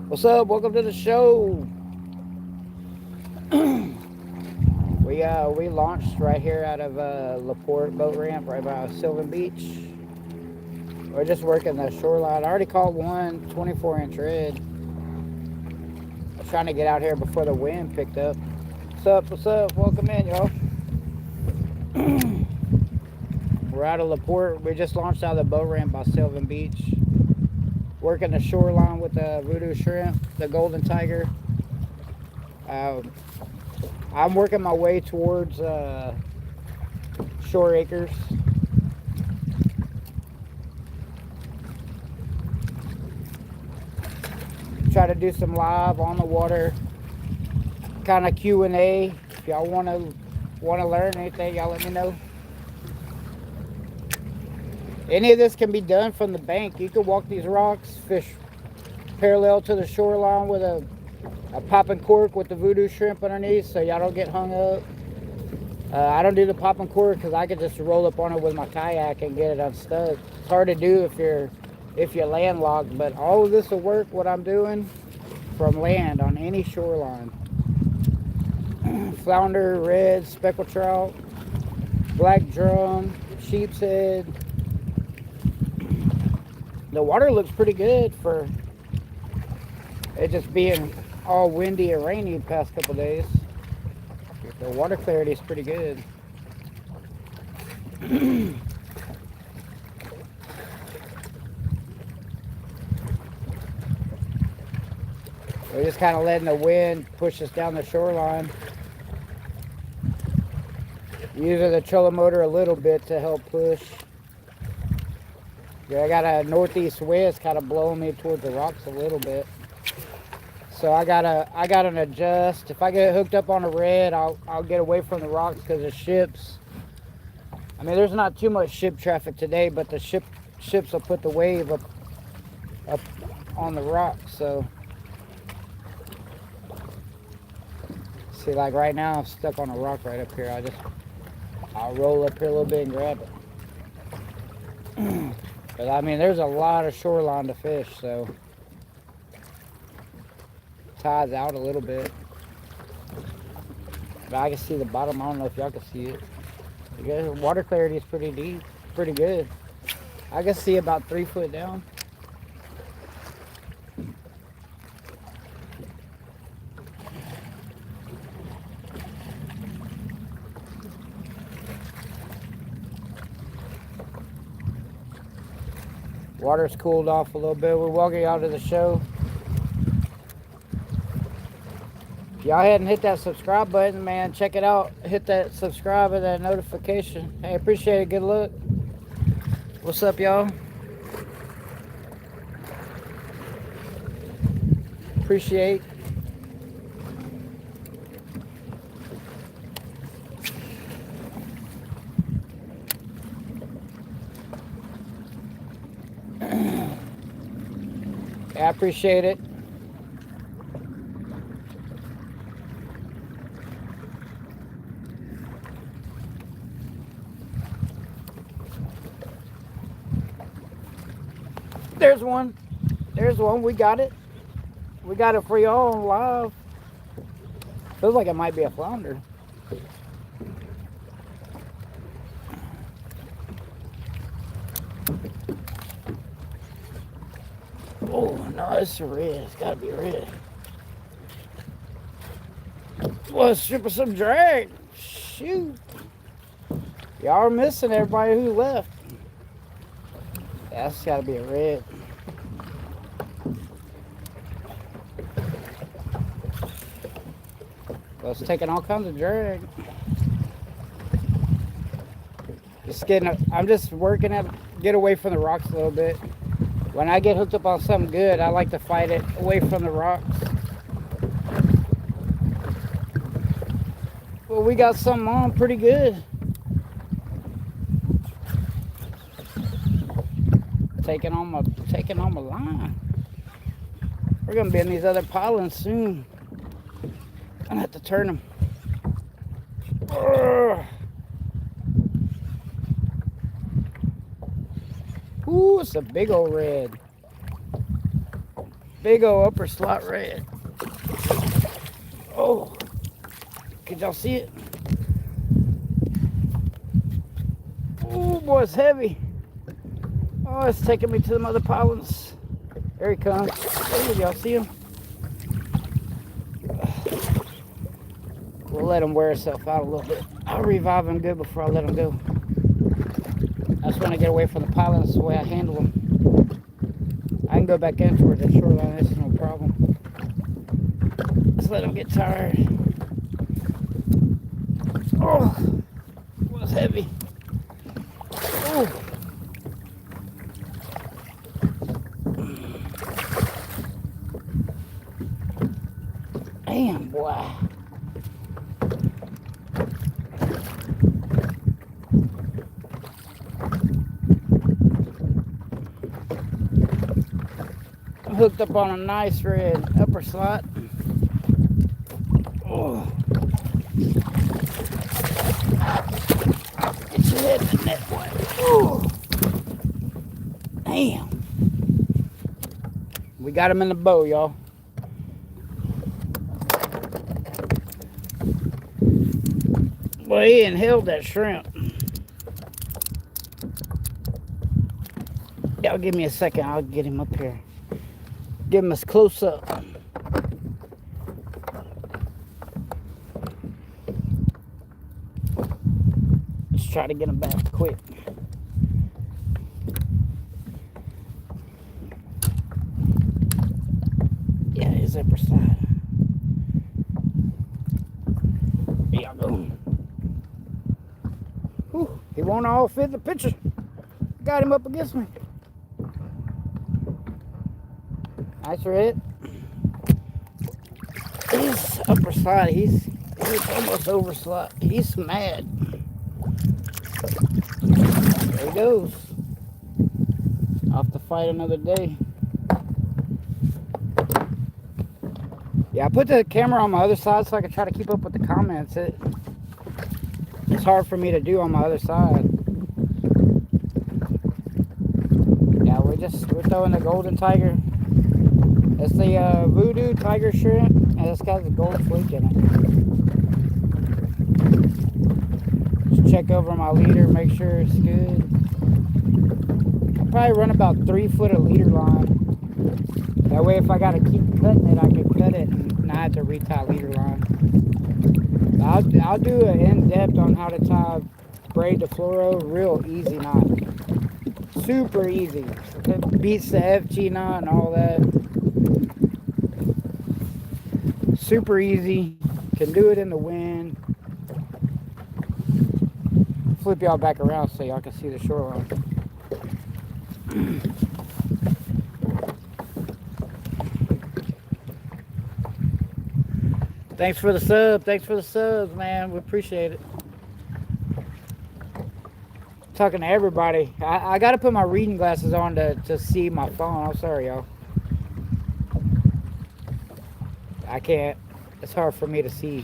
What's up? Welcome to the show. We launched right here out of Laporte boat ramp right by Sylvan Beach. We're just working the shoreline. I already caught one 24-inch red. I was trying to get out here before the wind picked up. What's up? What's up? Welcome in, y'all. We're out of Laporte. We just launched out of the boat ramp by Sylvan Beach. Working the shoreline with the voodoo shrimp, the golden tiger. I'm working my way towards Shore Acres. Try to do some live on the water, kind of Q&A. If y'all want to learn anything, y'all let me know. Any of this can be done from the bank. You can walk these rocks, fish parallel to the shoreline with a popping cork with the voodoo shrimp underneath, so y'all don't get hung up. I don't do the popping cork because I can just roll up on it with my kayak and get it unstuck. It's hard to do if you're landlocked, but all of this will work. What I'm doing from land on any shoreline. Flounder, red, speckled trout, black drum, sheep's head. The water looks pretty good for it just being all windy and rainy the past couple days. The water clarity is pretty good. We're just kind of letting the wind push us down the shoreline. Using the trolling motor a little bit to help push. Yeah, I got a northeast wind kind of blowing me towards the rocks a little bit. So I gotta adjust. If I get hooked up on a red, I'll get away from the rocks because the ships. I mean, there's not too much ship traffic today, but the ships will put the wave up on the rocks. So see, like right now, I'm stuck on a rock right up here. I'll roll up here a little bit and grab it. But I mean, there's a lot of shoreline to fish, so. Tide's out a little bit, but I can see the bottom. I don't know if y'all can see it. The water clarity is pretty deep, pretty good. I can see about 3 foot down. Water's cooled off a little bit. We're walking out to the show. If y'all hadn't hit that subscribe button, man, check it out. Hit that subscribe and that notification. Hey, appreciate it. Good luck. What's up, y'all? Appreciate. I appreciate it. There's one. There's one. We got it. We got it for y'all on live. Feels like it might be a flounder. Oh, no, it's a red. It's got to be red. Well, strip of some drag. Shoot. Y'all are missing everybody who left. That's got to be a red. Well, it's taking all kinds of drag. I'm just working at get away from the rocks a little bit. When I get hooked up on something good, I like to fight it away from the rocks. Well, we got something on pretty good. Taking on my line. We're gonna be in these other pilings soon. I'm gonna have to turn them. Ooh, it's a big old red. Big old upper slot red. Oh, could y'all see it? Oh boy, it's heavy. Oh, it's taking me to the mother pollards. There he comes. Oh, y'all see him? We'll let him wear himself out a little bit. I'll revive him good before I let him go. I just want to get away from the pollards. That's the way I handle them. I can go back in toward the shoreline. That's no problem. Just let him get tired. Oh, it was heavy. Oh. Damn, boy. I'm hooked up on a nice red upper slot. Oh. Get your head in the net, boy. Oh. Damn. We got him in the bow, y'all. Well, he inhaled that shrimp. Y'all give me a second. I'll get him up here. Give him a close up. Let's try to get him back quick. Yeah, his upper side. There y'all go. Whew, he won't all fit the picture. Got him up against me. Nice red. His upper side, he's almost over slot. He's mad. There he goes. Off to fight another day. Yeah, I put the camera on my other side so I can try to keep up with the comments. It's hard for me to do on my other side. Yeah, we're throwing the golden tiger. It's the voodoo tiger shrimp, and it's got the gold flake in it. Just check over my leader, make sure it's good. I'll probably run about 3 foot of leader line. That way, if I gotta keep cutting it, I can cut it and not have to retie leader line. I'll do an in-depth on how to tie braid to fluoro, real easy knot. Super easy. It beats the FG knot and all that. Super easy. Can do it in the wind. Flip y'all back around so y'all can see the shoreline. Thanks for the sub. Thanks for the subs, man. We appreciate it. Talking to everybody. I got to put my reading glasses on to see my phone. I'm sorry, y'all. I can't. It's hard for me to see.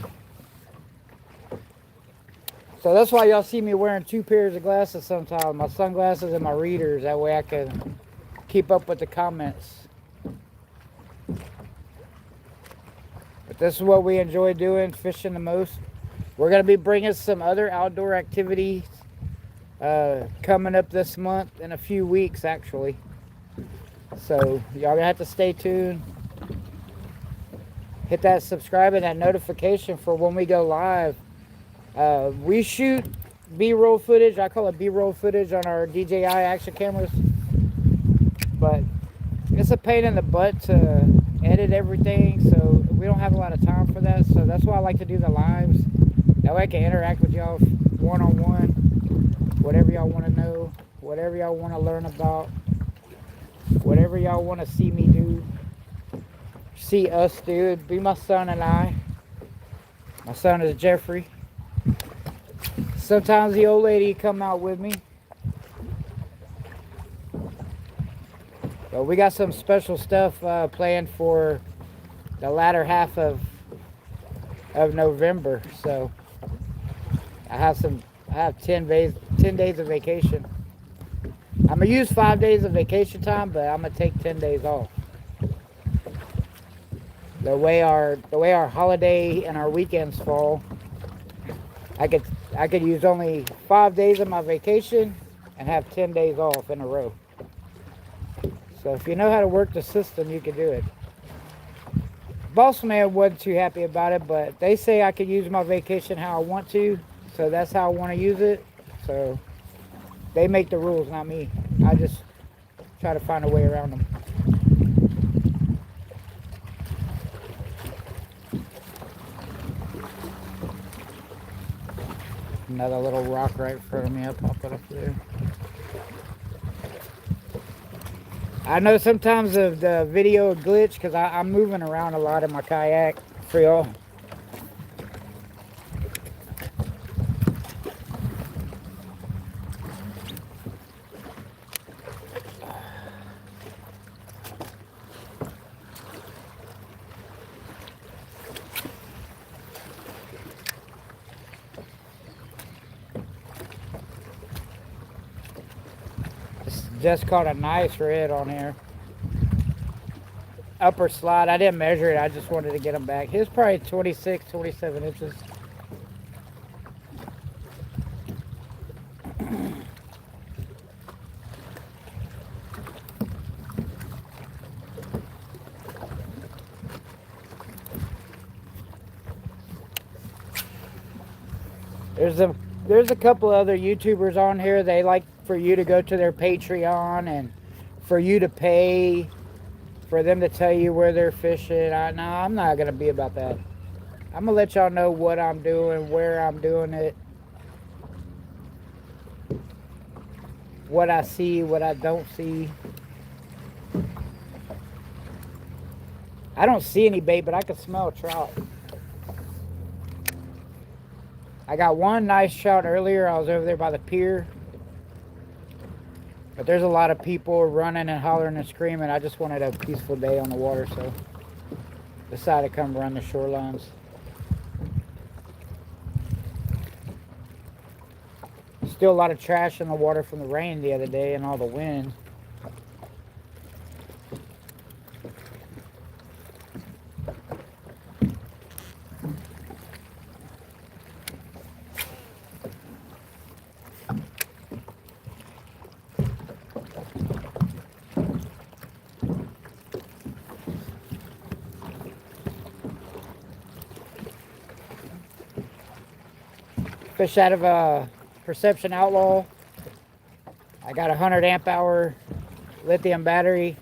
So that's why y'all see me wearing 2 pairs of glasses sometimes. My sunglasses and my readers. That way I can keep up with the comments. But this is what we enjoy doing, fishing the most. We're going to be bringing some other outdoor activities coming up this month in a few weeks, actually. So y'all going to have to stay tuned. Hit that subscribe and that notification for when we go live. We shoot B-roll footage. I call it B-roll footage on our DJI action cameras. But it's a pain in the butt to edit everything, so we don't have a lot of time for that. So that's why I like to do the lives. That way I can interact with y'all one-on-one. Whatever y'all want to know, whatever y'all want to learn about, whatever y'all want to see me do, see us do. It'd be my son and I. My son is Jeffrey. Sometimes the old lady come out with me. But we got some special stuff planned for the latter half of November. So I have 10 days of vacation. I'm gonna use 5 days of vacation time, but I'm gonna take 10 days off. the way our holiday and our weekends fall, I could use only 5 days of my vacation and have 10 days off in a row. So if you know how to work the system, you can do it. Boss man wasn't too happy about it, but they say I could use my vacation how I want to, so that's how I want to use it. So they make the rules, not me. I just try to find a way around them. Another little rock right in front of me. I'll pop it up there. I know sometimes the video will glitch because I'm moving around a lot in my kayak for y'all. Just caught a nice red on here. Upper slide. I didn't measure it. I just wanted to get him back. He was probably 26, 27 inches. There's a couple other YouTubers on here. They like for you to go to their Patreon and for you to pay for them to tell you where they're fishing. No, I'm not going to be about that. I'm going to let y'all know what I'm doing, where I'm doing it, what I see, what I don't see. I don't see any bait, but I can smell trout. I got one nice trout earlier. I was over there by the pier. But there's a lot of people running and hollering and screaming. I just wanted a peaceful day on the water, so decided to come run the shorelines. Still a lot of trash in the water from the rain the other day and all the wind. Fish out of a Perception Outlaw. I got a 100 amp hour lithium battery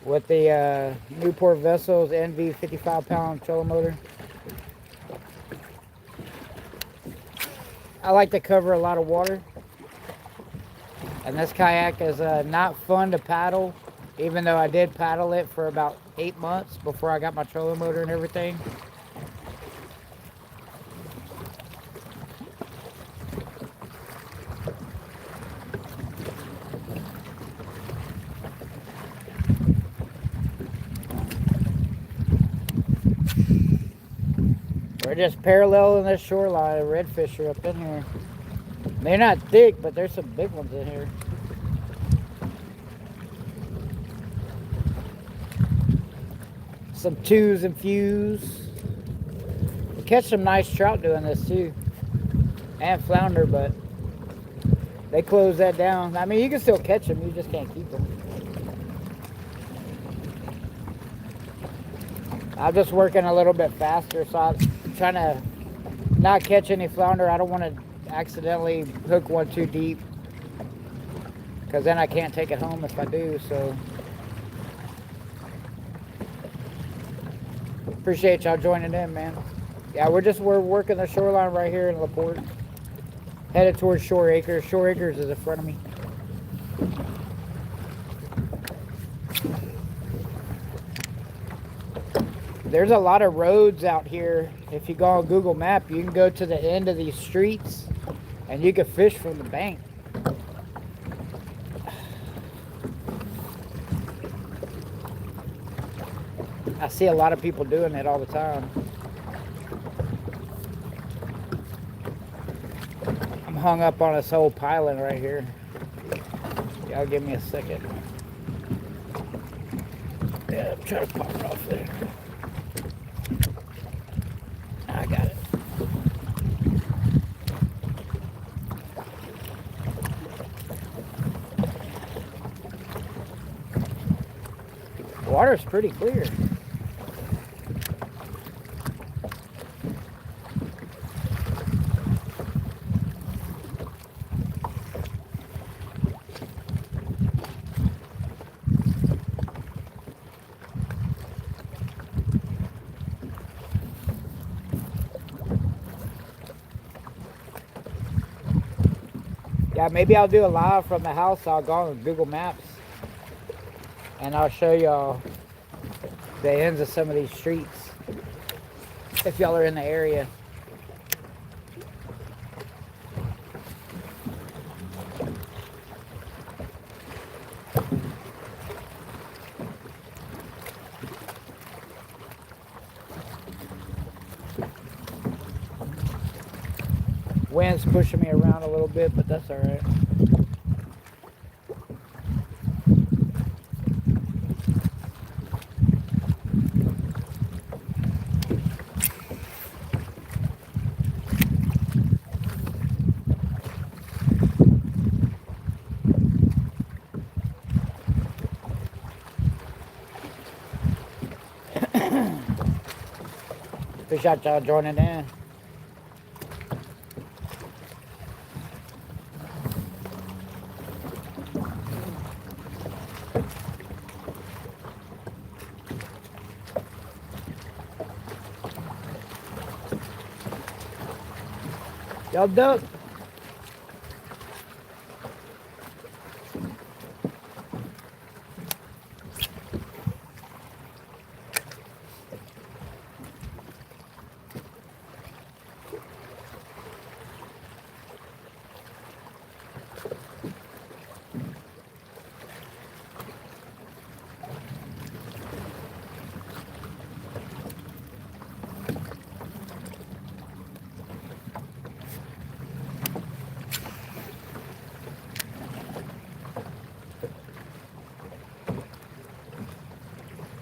with the Newport Vessels NV 55 pound trolling motor. I like to cover a lot of water, and this kayak is not fun to paddle, even though I did paddle it for about 8 months before I got my trolling motor and everything. We're just paralleling this shoreline. Redfish are up in here. They're not thick, but there's some big ones in here. Some twos and fews. We catch some nice trout doing this too. And flounder, but they close that down. I mean, you can still catch them, you just can't keep them. I'm just working a little bit faster, so I'm trying to not catch any flounder. I don't want to accidentally hook one too deep, because then I can't take it home if I do. So appreciate y'all joining in, man. Yeah, we're working the shoreline right here in LaPorte, headed towards Shore Acres. Shore Acres is in front of me. There's a lot of roads out here. If you go on Google Map, you can go to the end of these streets and you can fish from the bank. I see a lot of people doing it all the time. I'm hung up on this whole piling right here. Y'all give me a second. Yeah, I'm trying to pop it off there. Water's pretty clear. Yeah, maybe I'll do a live from the house. I'll go on Google Maps and I'll show y'all the ends of some of these streets if y'all are in the area. Wind's pushing me around a little bit, but that's all right. Appreciate y'all joining in. Y'all duck.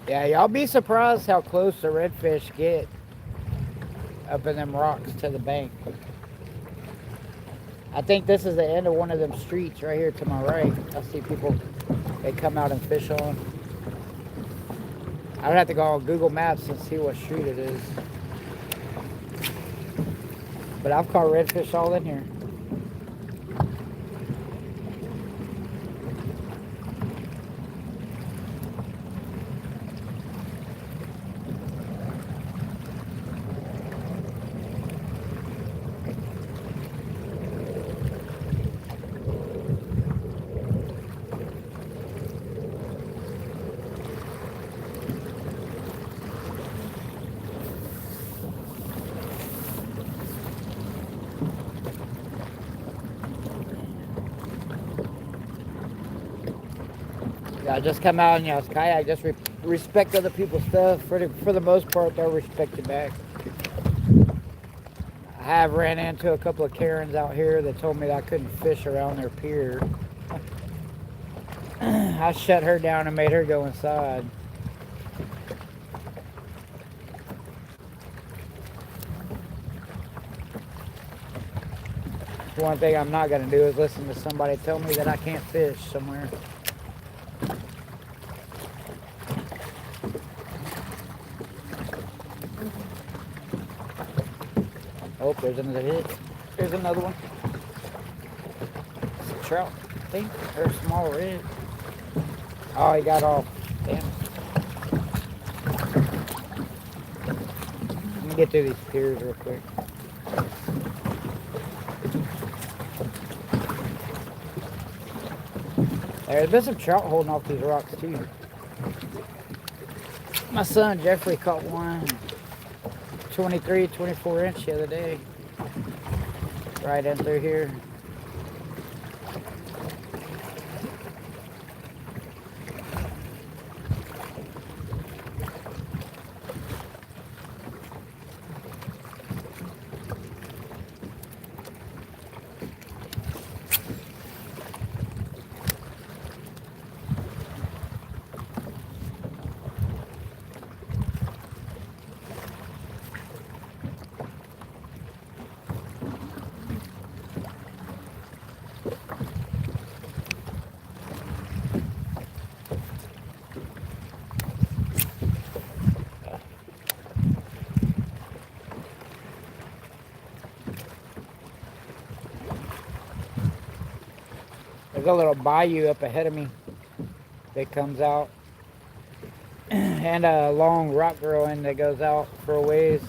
Yeah, y'all be surprised how close the redfish get up in them rocks to the bank. I think this is the end of one of them streets right here to my right. I see people, they come out and fish on. I would have to go on Google Maps and see what street it is. But I've caught redfish all in here. I just come out and kayak. Just respect other people's stuff. For the most part, they'll respect you back. I have ran into a couple of Karens out here that told me that I couldn't fish around their pier. I shut her down and made her go inside. One thing I'm not going to do is listen to somebody tell me that I can't fish somewhere. Oh, there's another hit. There's another one. It's a trout, I think. Or a small red. Oh, he got off. Damn. Let me get through these piers real quick. There's been some trout holding off these rocks too. My son Jeffrey caught one 23, 24 inch the other day. Right in through here. There's a little bayou up ahead of me that comes out, and a long rock growing that goes out for a ways.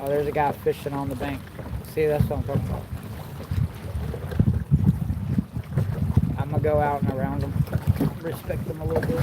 Oh, there's a guy fishing on the bank. See, that's what I'm talking about. I'm gonna go out and around them, respect them a little bit.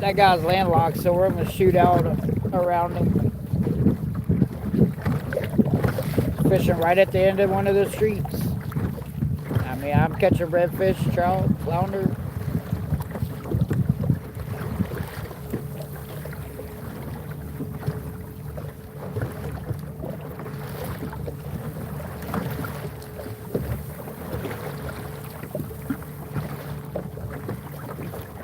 That guy's landlocked, so we're gonna shoot out around him. Fishing right at the end of one of the streets. I mean, I'm catching redfish, trout, flounder.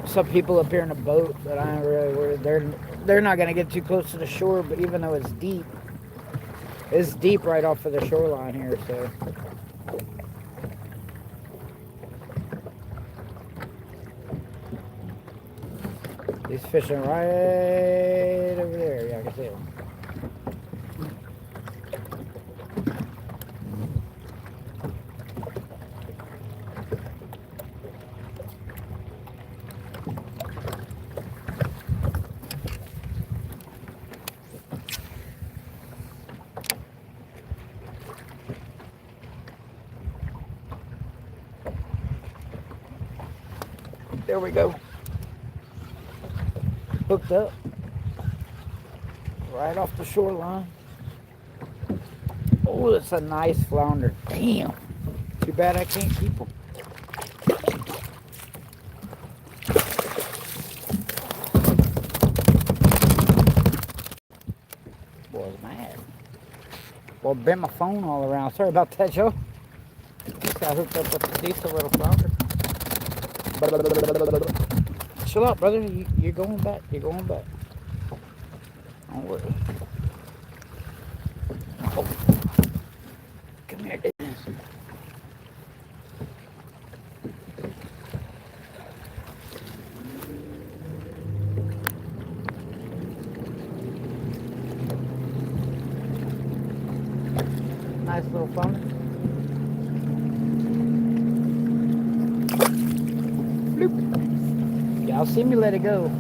Some people up here in a boat that I ain't really worried. They're not gonna get too close to the shore, but even though it's deep right off of the shoreline here, so. He's fishing right over there. Yeah, I can see him. There we go. Hooked up. Right off the shoreline. Oh, that's a nice flounder. Damn. Too bad I can't keep them. Boy, I was mad. Well, bent my phone all around. Sorry about that, Joe. Just got hooked up with a decent little flounder. Chill out, brother. You're going back. You're going back. Don't worry. Oh. Come here, Dennis. Nice little flounder. Y'all see me let it go.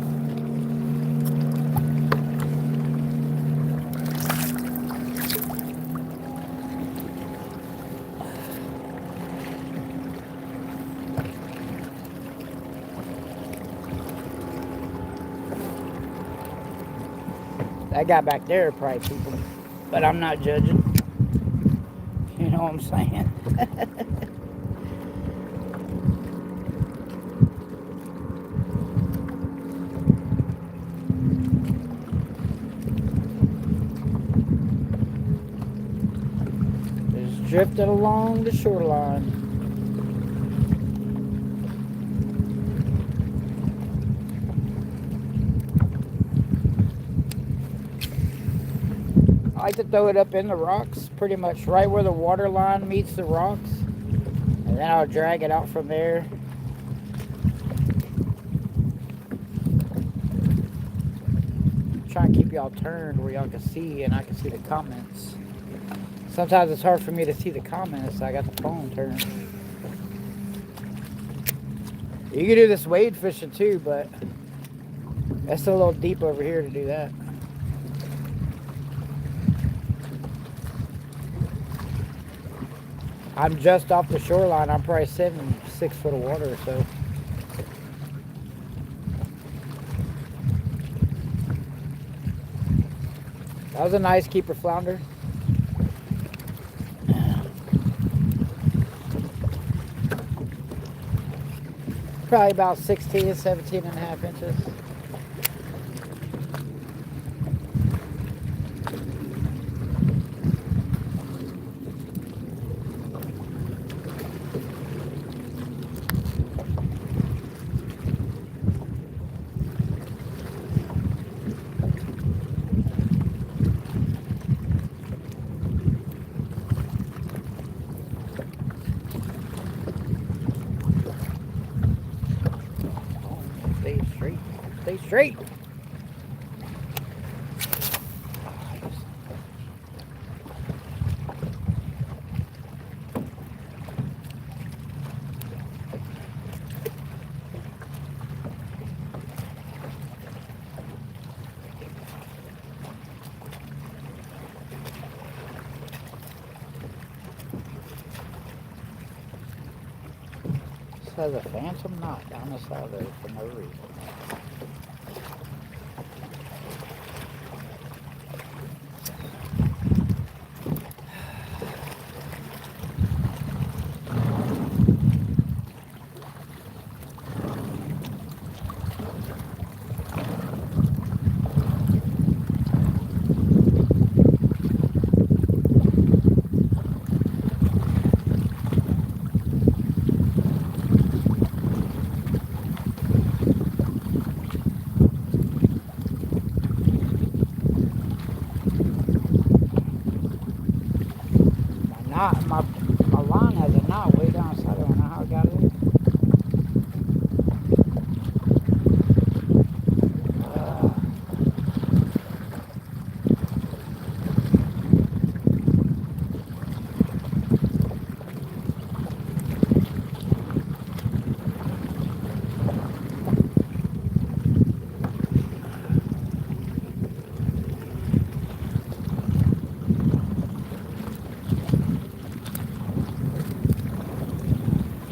That guy back there probably people, but I'm not judging. You know what I'm saying? Drifting along the shoreline. I like to throw it up in the rocks, pretty much right where the water line meets the rocks, and then I'll drag it out from there. Try and keep y'all turned where y'all can see and I can see the comments. Sometimes it's hard for me to see the comments, so I got the phone turned. You can do this wade fishing too, but that's a little deep over here to do that. I'm just off the shoreline. I'm probably 6 foot of water or so. That was a nice keeper flounder. Probably about 16, 17 and a half inches. Stay straight. Stay straight. This has a phantom knot down the side there for no reason. My line has a knot way down the side. I don't know how I got it in.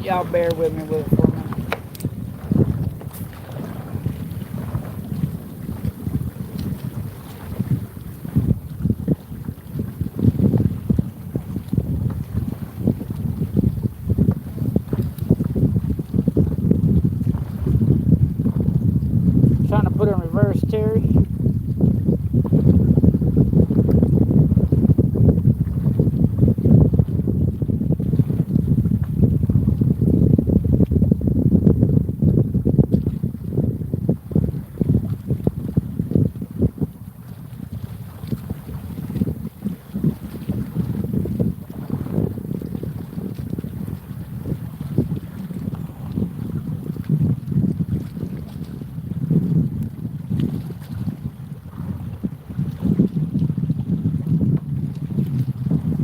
Y'all bear with me with it for a minute. Trying to put it in reverse, Terry.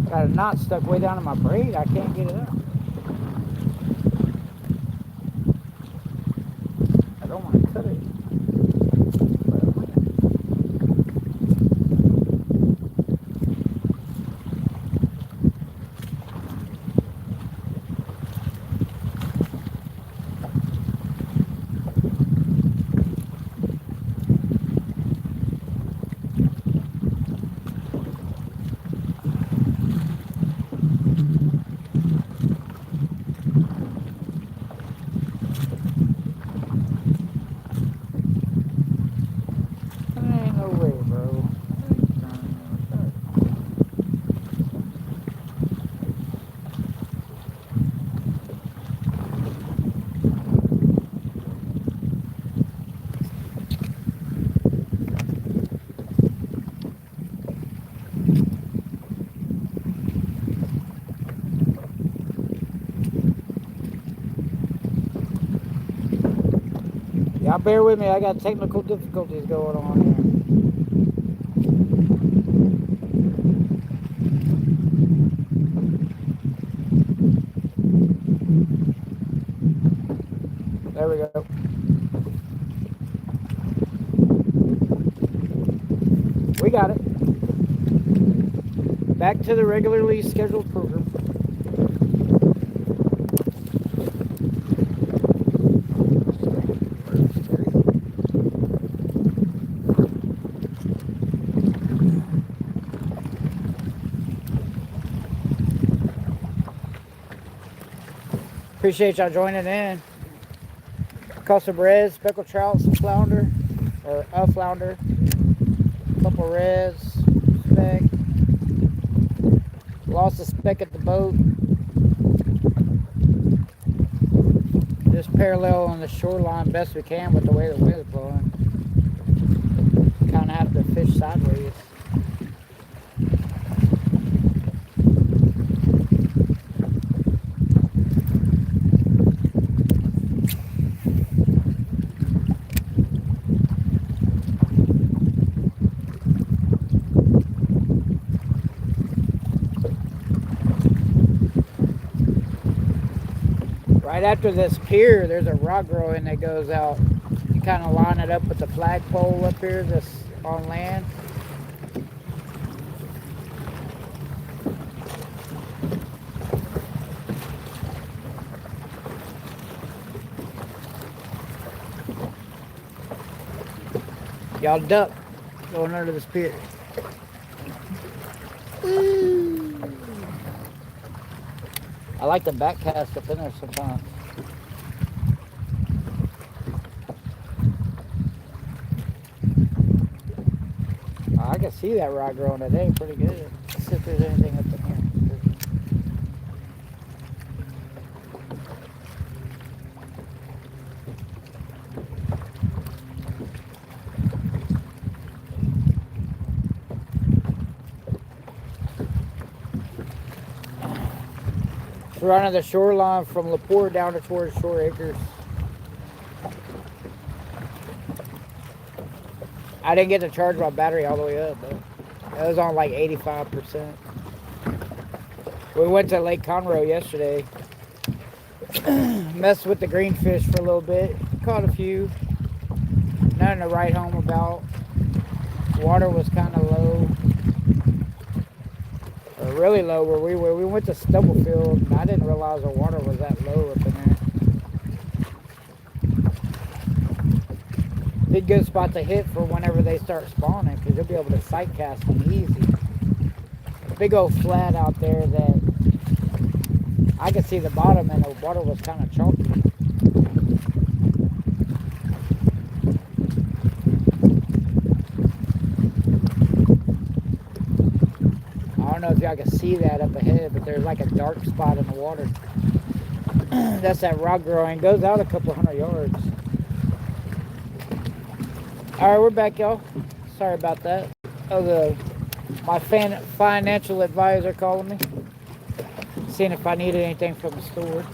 Got a knot stuck way down in my braid. I can't get it out. I don't want to cut it. Ain't no way, bro. Y'all bear with me. I got technical difficulties going on here. There we go. We got it. Back to the regularly scheduled program. Appreciate y'all joining in. Caught some reds, speckled trout, some flounder, or a flounder, couple reds, speck. Lost a speck at the boat. Just parallel on the shoreline best we can with the way the wind is blowing. Kind of have to fish sideways. Right after this pier, there's a rock growing that goes out. You kind of line it up with the flagpole up here that's on land. Y'all duck going under this pier. I like the back cast up in there sometimes. I can see that rod growing today pretty good. Let's see if there's anything up in here. Running the shoreline from LaPorte down towards Shore Acres. I didn't get to charge my battery all the way up, but it was on like 85%. We went to Lake Conroe yesterday. Messed with the greenfish for a little bit. Caught a few. Nothing to write home about. Water was kind of low. Really low where we were. We went to Stubblefield, and I didn't realize the water was that low up in there. Be a good spot to hit for whenever they start spawning, because you'll be able to sight cast them easy. Big old flat out there that I could see the bottom, and the water was kind of chalky. I don't know if y'all can see that up ahead, but there's like a dark spot in the water. That's that rock growing. Goes out a couple hundred yards. All right, we're back, y'all. Sorry about that. Oh, my financial advisor calling me, seeing if I needed anything from the store.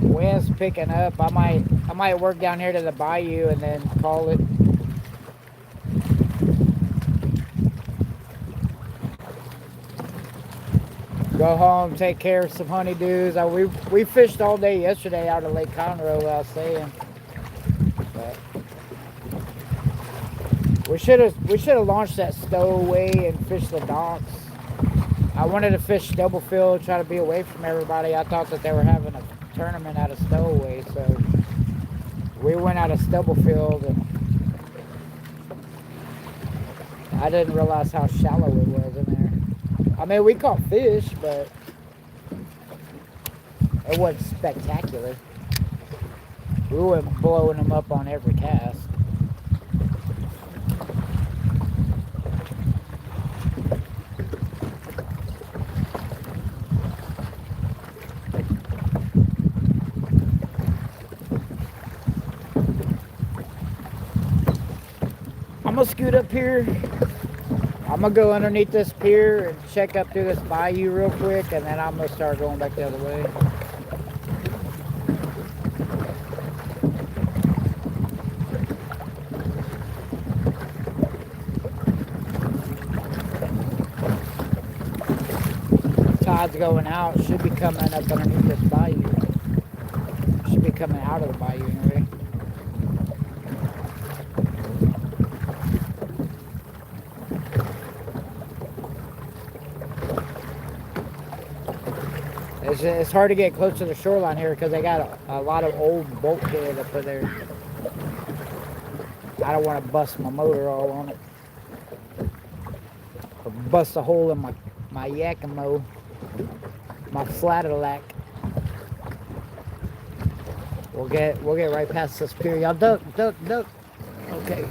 Wind's picking up. I might work down here to the bayou and then call it. Go home, take care of some honeydews. We fished all day yesterday out of Lake Conroe, I was saying. But we should have launched that stowaway and fished the docks. I wanted to fish Stubblefield, try to be away from everybody. I thought that they were having a tournament out of Stowaway, so we went out of Stubblefield, and I didn't realize how shallow it was in there. I mean, we caught fish, but it wasn't spectacular. We weren't blowing them up on every cast. I'm gonna scoot up here. I'm gonna go underneath this pier and check up through this bayou real quick, and then I'm gonna start going back the other way. Tide's going out. Should be coming up underneath this bayou. Should be coming out of the bayou anyway. It's hard to get close to the shoreline here because they got a lot of old bulkhead up there. I don't want to bust my motor all on it. Or bust a hole in my Yakimo. My flatterlack. We'll get right past this pier. Y'all duck. Okay.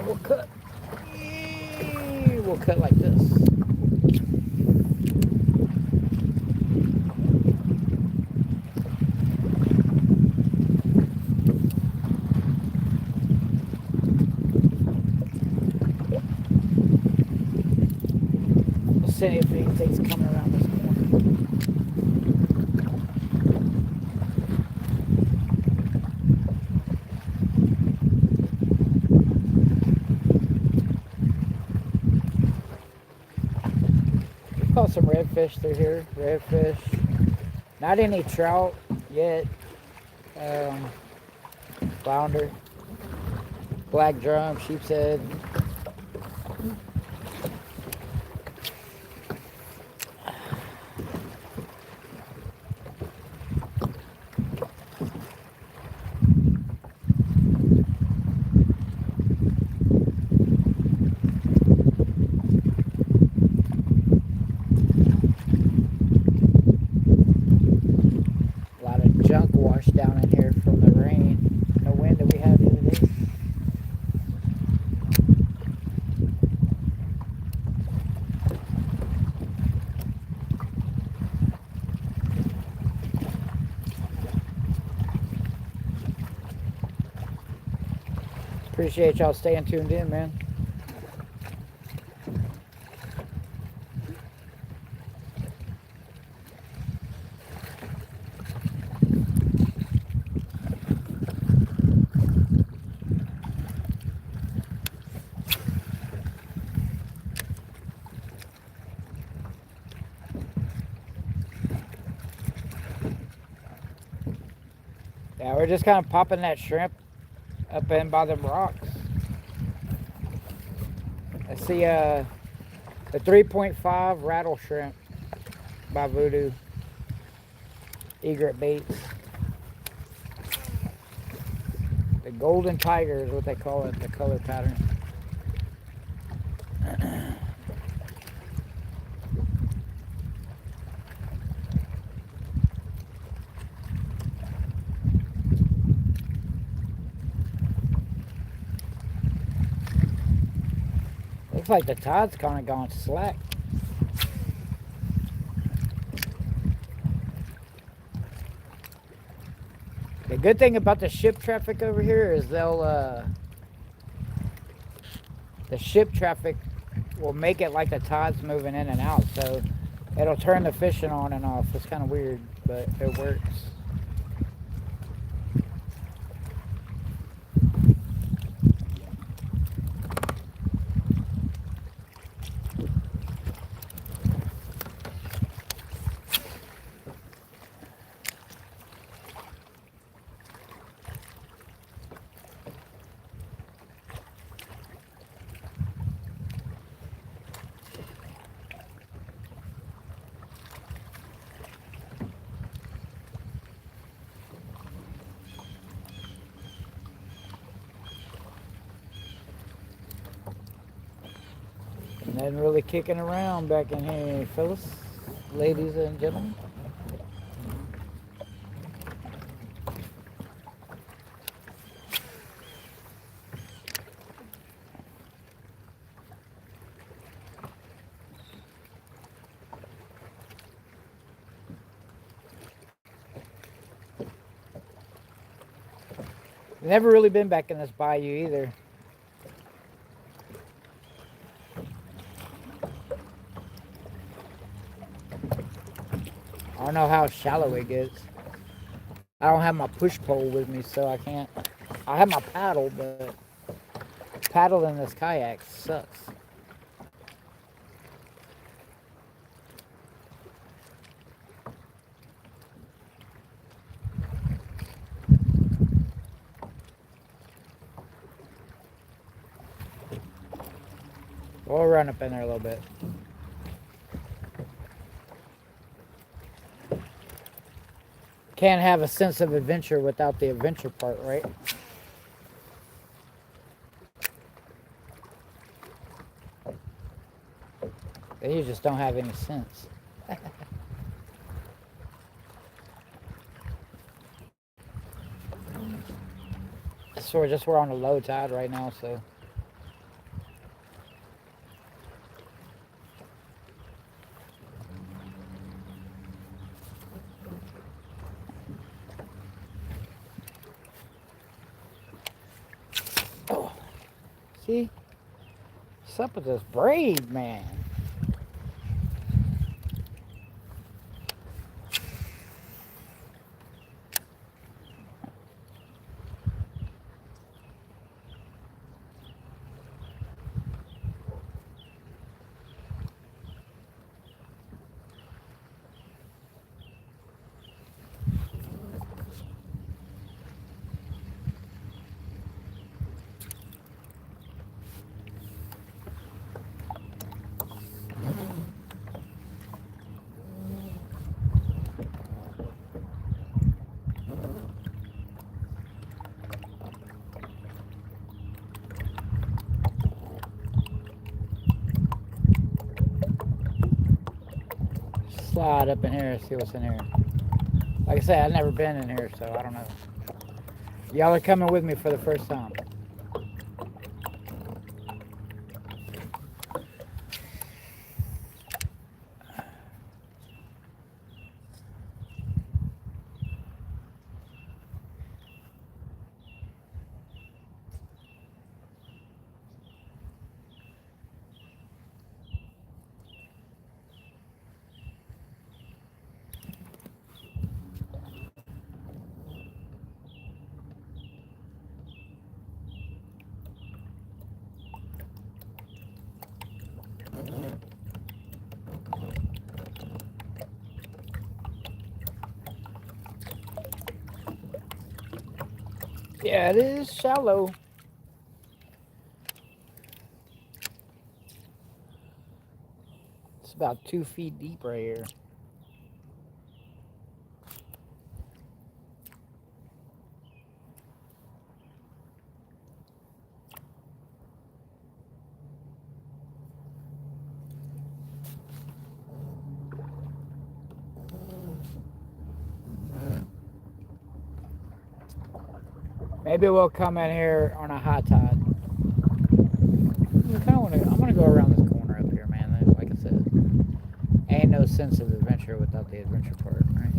We'll cut. We'll cut like this. We'll see if anything's coming around this corner. Caught some redfish through here. Redfish. Not any trout yet. Flounder. Black drum. Sheep's head. Junk washed down in here from the rain and the wind that we had the other day. Appreciate y'all staying tuned in, man. Yeah, we're just kind of popping that shrimp up in by them rocks. I see the 3.5 rattle shrimp by Voodoo. Egret baits. The golden tiger is what they call it, the color pattern. Looks like the tide's kind of gone slack. The good thing about the ship traffic over here is the ship traffic will make it like the tide's moving in and out, so it'll turn the fishing on and off. It's kind of weird, but it works. Nothing really kicking around back in here, fellas, ladies and gentlemen. Never really been back in this bayou either. I don't know how shallow it gets. I don't have my push pole with me, so I can't. I have my paddle, but paddling this kayak sucks. We'll run up in there a little bit. Can't have a sense of adventure without the adventure part, right? You just don't have any sense. So we're on a low tide right now, so oh, see, what's up with this braid, man? Slide up in here and see what's in here. Like I said, I've never been in here, so I don't know. Y'all are coming with me for the first time. Yeah, it is shallow. It's about 2 feet deep right here. Maybe we'll come in here on a high tide. I'm gonna go around this corner up here, man. Like I said, ain't no sense of adventure without the adventure part, right?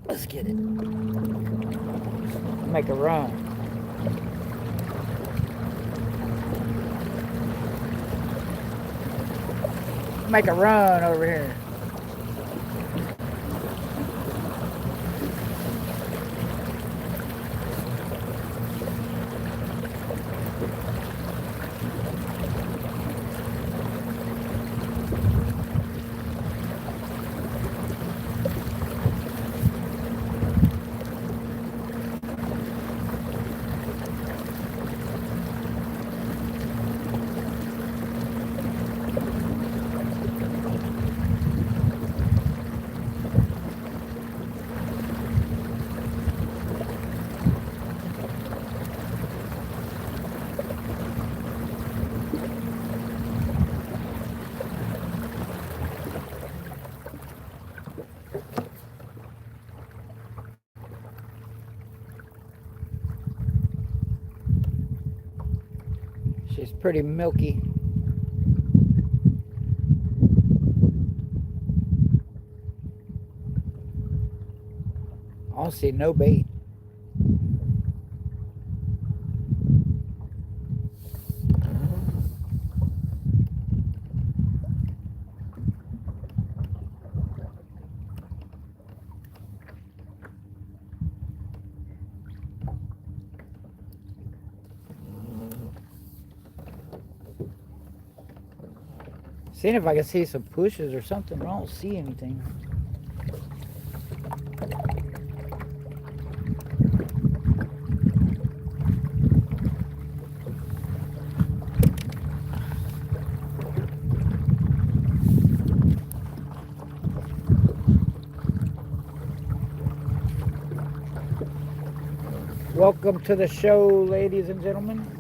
Let's get it. Make a run. Make a run over here. She's pretty milky. I don't see no bait. Seeing if I can see some pushes or something, but I don't see anything. Welcome to the show, ladies and gentlemen.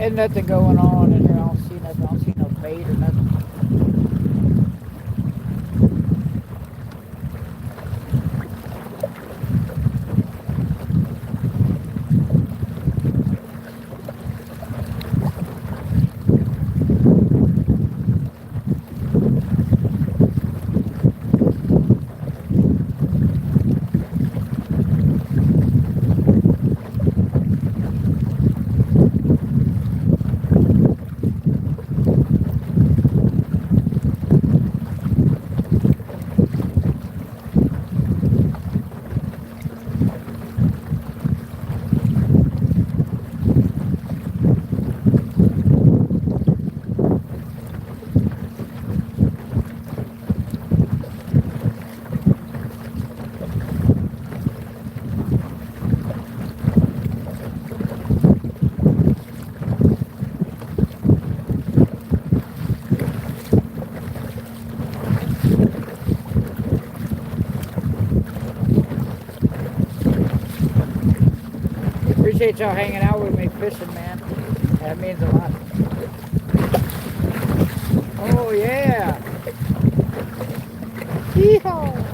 Ain't nothing going on in here. I don't see nothing. I don't see no bait or nothing. Appreciate y'all hanging out with me fishing, man. That means a lot. Oh yeah. Yeehaw.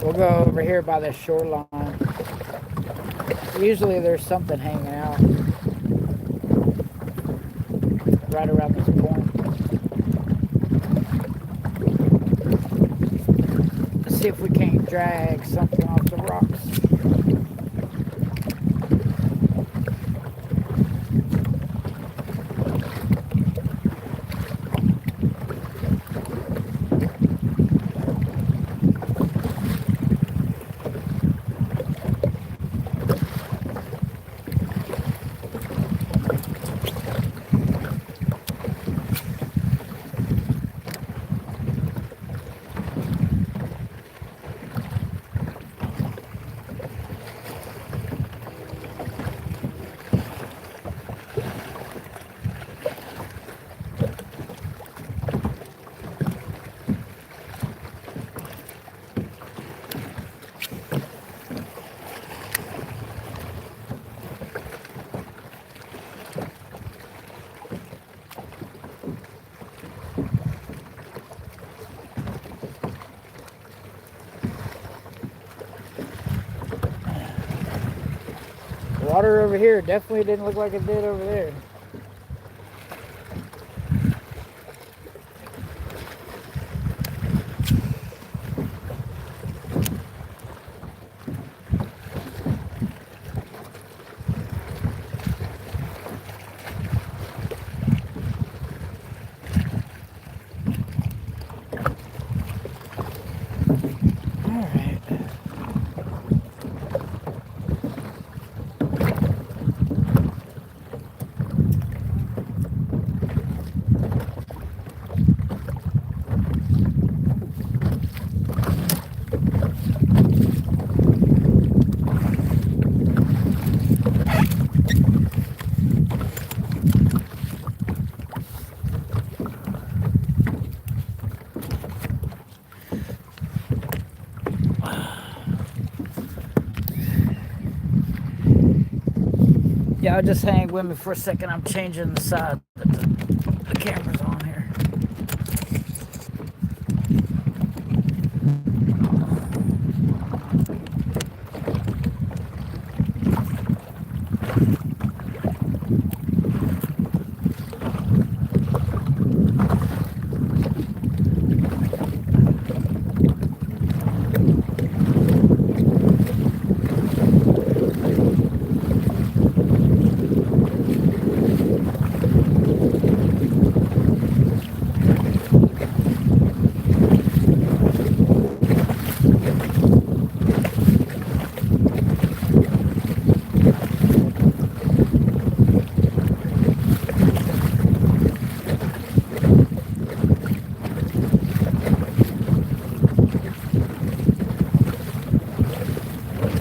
We'll go over here by the shoreline. Usually there's something hanging out right around this point. Let's see if we can't drag something off the rocks. Water over here definitely didn't look like it did over there. Y'all just hang with me for a second. I'm changing the side that the camera's on here.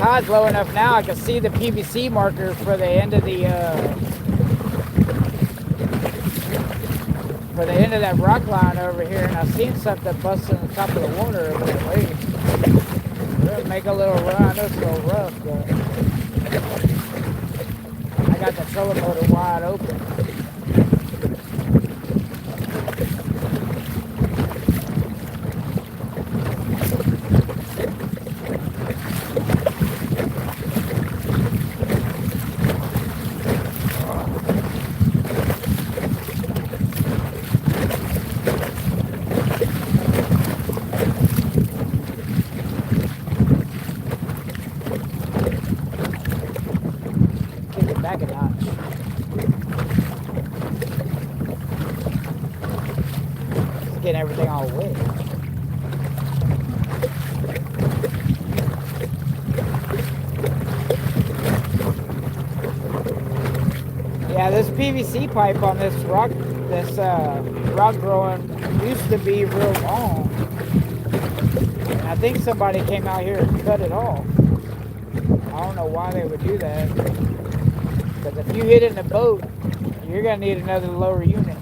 tide's low enough now, I can see the PVC marker for the end of that rock line over here, and I've seen something busting on the top of the water over that way. We're gonna make a little run. I know it's a little rough, but I got the trolling motor wide open. Back a notch. Just getting everything all wet. Yeah, this PVC pipe on this rock growing used to be real long. And I think somebody came out here and cut it off. I don't know why they would do that. Because if you hit it in a boat, you're going to need another lower unit.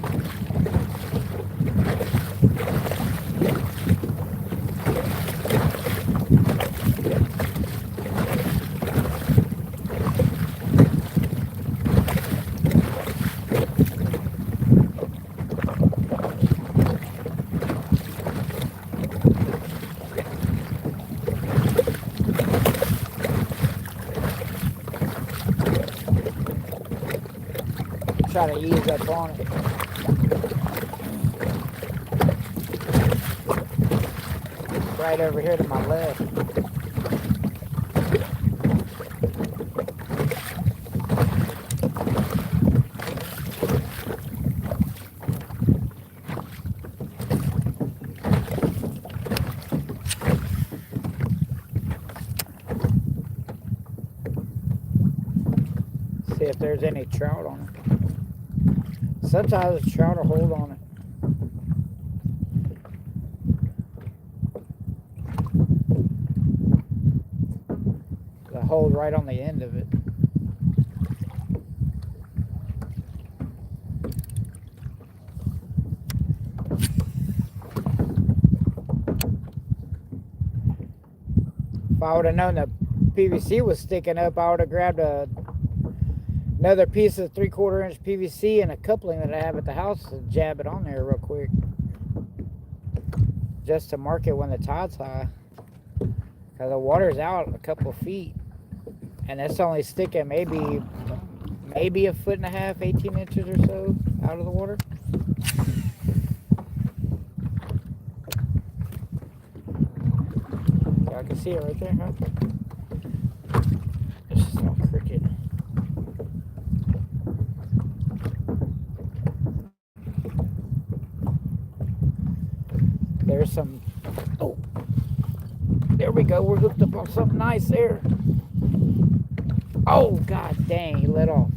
Try to ease up on it. Right over here to my left. See if there's any trout on it. Sometimes the trout will hold on it. They hold right on the end of it. If I would have known the PVC was sticking up, I would have grabbed another piece of 3/4 inch PVC and a coupling that I have at the house and jab it on there real quick. Just to mark it when the tide's high. Because the water's out a couple feet. And it's only sticking maybe 1.5 feet, 18 inches or so out of the water. I can see it right there, huh? It's just all crooked. There's some, oh, there we go. We're hooked up on something nice there. Oh, god dang, he let off.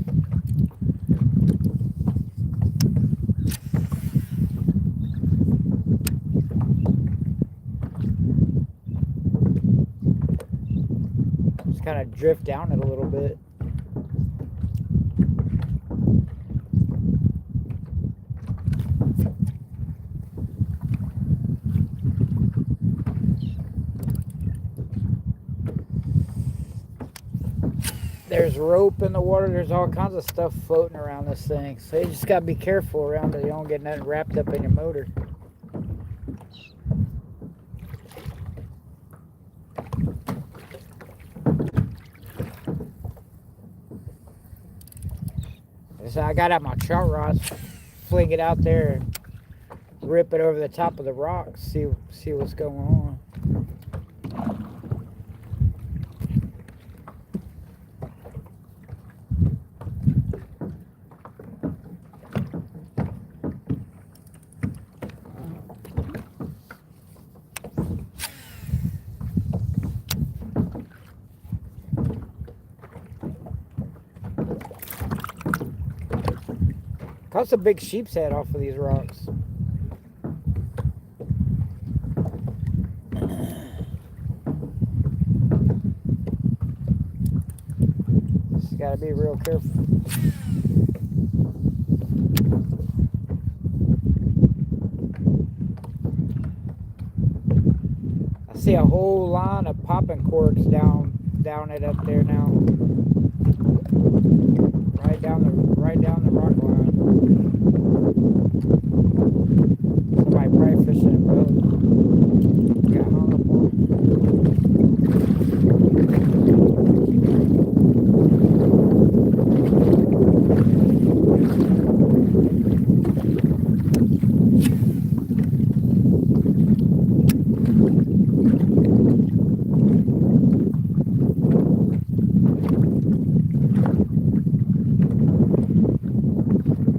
Just kind of drift down it a little bit. There's rope in the water. There's all kinds of stuff floating around this thing. So you just got to be careful around it. You don't get nothing wrapped up in your motor. So I got out my trout rods, fling it out there, and rip it over the top of the rocks, see what's going on. Caught a big sheep's head off of these rocks. gotta be real careful. I see a whole line of popping corks down it up there now. Right down the rock line. Somebody probably fishing it, bro. Got hung up on.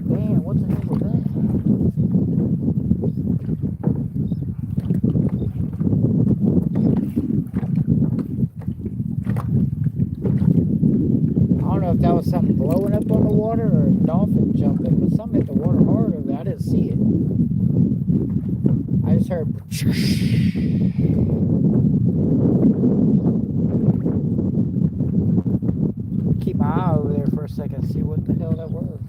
Damn, what the hell was that? I don't know if that was something blowing up on the water or a dolphin jumping, but something hit the water hard over there. I didn't see it. I just heard. Keep my eye over there for a second, see what the hell that was.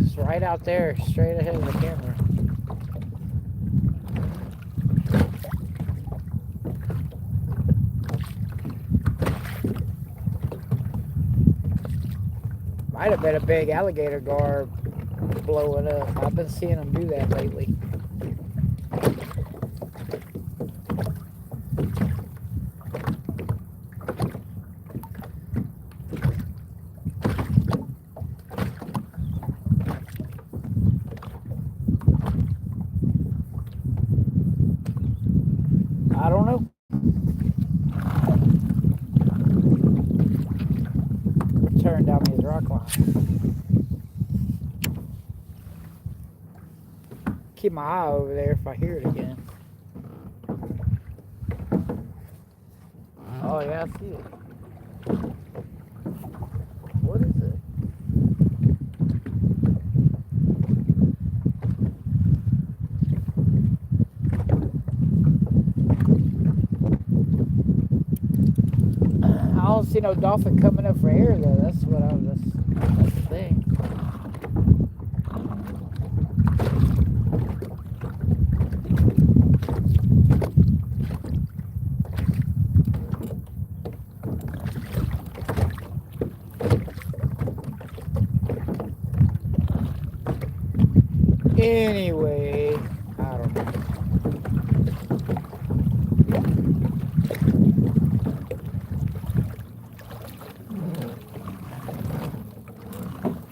It's right out there, straight ahead of the camera. Might have been a big alligator gar blowing up. I've been seeing them do that lately. I don't know. Turn down these rock lines. Keep my eye over there if I hear it again. Oh yeah, I see it. What is it? I don't see no dolphin coming up for air though. That's the thing. Anyway, I don't know.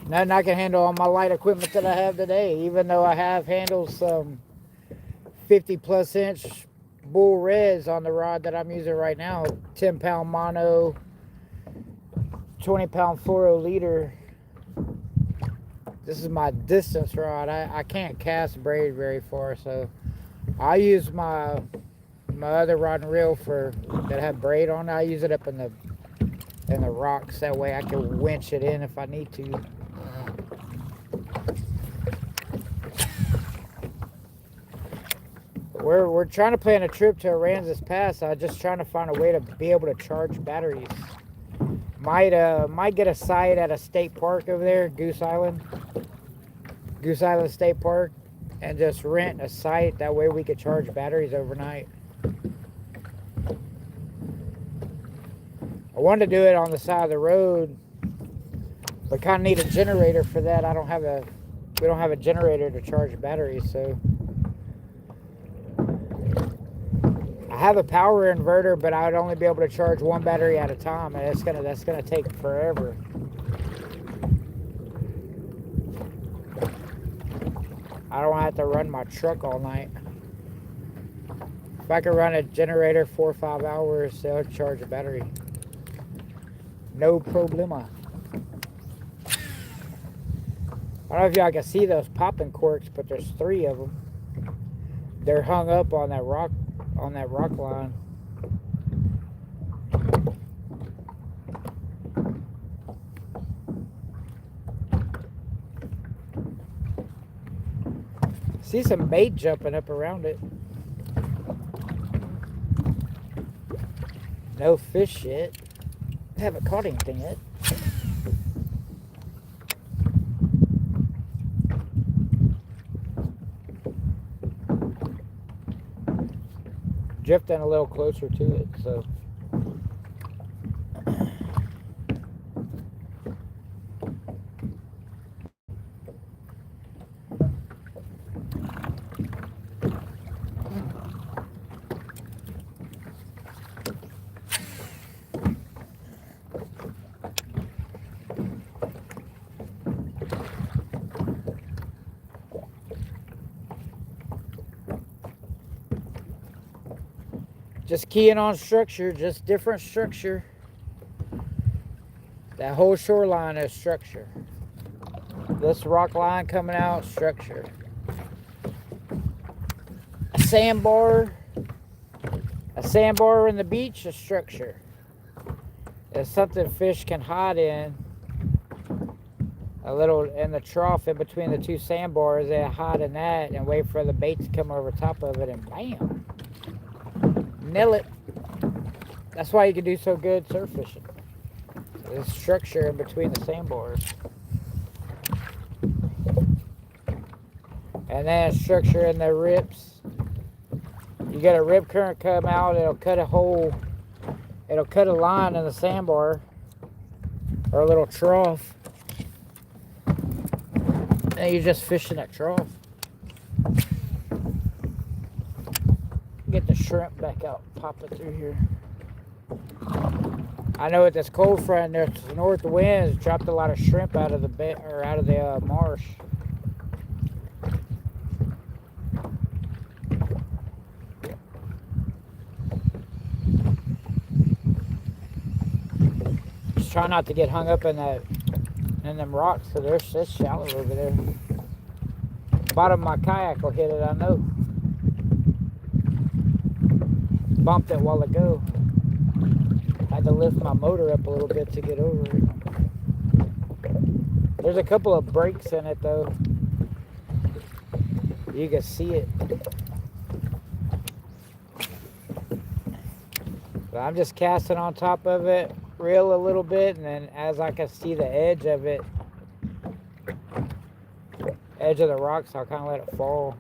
Nothing I can handle on my light equipment that I have today, even though I have handled some 50 plus inch bull reds on the rod that I'm using right now. 10-pound mono, 20-pound fluoro leader. This is my distance rod. I can't cast braid very far, so I use my other rod and reel that have braid on it. I use it up in the rocks. That way I can winch it in if I need to. We're trying to plan a trip to Aransas Pass. I'm just trying to find a way to be able to charge batteries. Might get a site at a state park over there, Goose Island State Park, and just rent a site. That way we could charge batteries overnight. I wanted to do it on the side of the road, but kind of need a generator for that. We don't have a generator to charge batteries, so I have a power inverter, but I would only be able to charge one battery at a time, and that's gonna take forever. I don't have to run my truck all night. If I could run a generator 4 or 5 hours, they'll charge a battery. No problema. I don't know if y'all can see those popping corks, but there's 3 of them. They're hung up on that rock line. See some bait jumping up around it. No fish yet. Haven't caught anything yet. Drifting a little closer to it, so. Just keying on structure, just different structure. That whole shoreline is structure. This rock line coming out, structure. A sandbar in the beach, a structure. It's something fish can hide in. A little in the trough in between the two sandbars, they hide in that and wait for the bait to come over top of it, and bam. Nail it. That's why you can do so good surf fishing. There's structure in between the sandbars. And then structure in the rips. You get a rip current come out, it'll cut a hole. It'll cut a line in the sandbar or a little trough. And you just fish in that trough. Get the shrimp back out, pop it through here. I know with this cold front, there's north winds dropped a lot of shrimp out of the marsh. Just try not to get hung up in them rocks, because it's shallow over there. Bottom of my kayak will hit it, I know. Bumped it a while ago. Had to lift my motor up a little bit to get over it. There's a couple of breaks in it though. You can see it. But I'm just casting on top of it, reel a little bit, and then as I can see the edge of it, edge of the rocks, I'll kind of let it fall.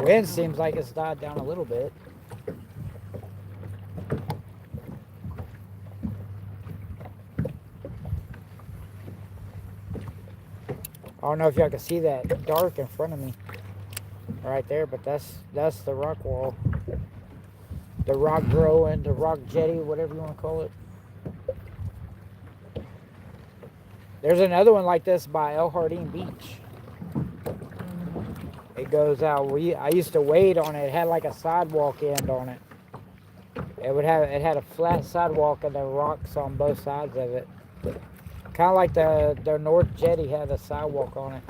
Wind seems like it's died down a little bit. I don't know if y'all can see that dark in front of me right there, but that's the rock wall. The rock growing, the rock jetty, whatever you want to call it. There's another one like this by El Jardín Beach. It goes out. I used to wade on it. It had like a sidewalk end on it. It had a flat sidewalk and the rocks on both sides of it. Kind of like the North Jetty had a sidewalk on it.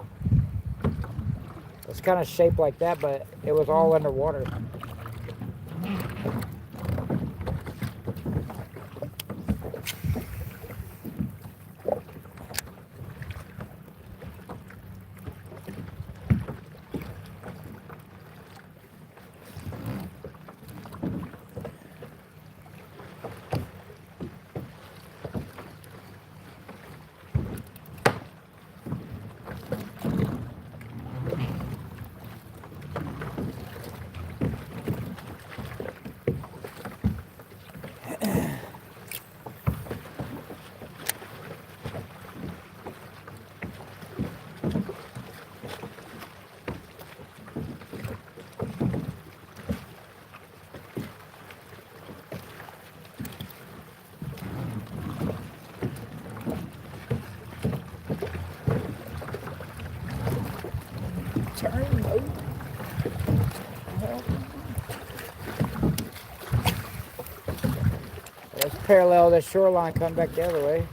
It's kind of shaped like that, but it was all underwater. Let's parallel the shoreline, come back the other way.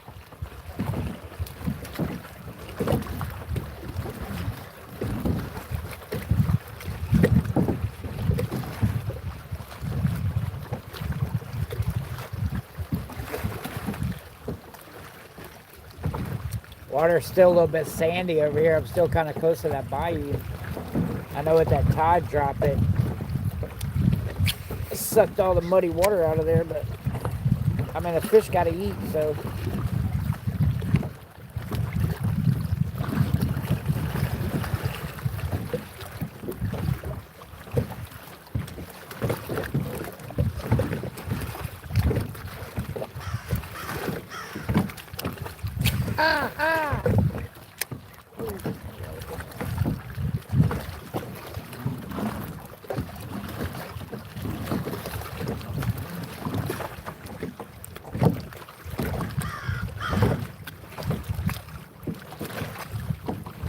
Water's still a little bit sandy over here. I'm still kind of close to that bayou. I know with that tide drop, it sucked all the muddy water out of there, but I mean, the fish got to eat, so.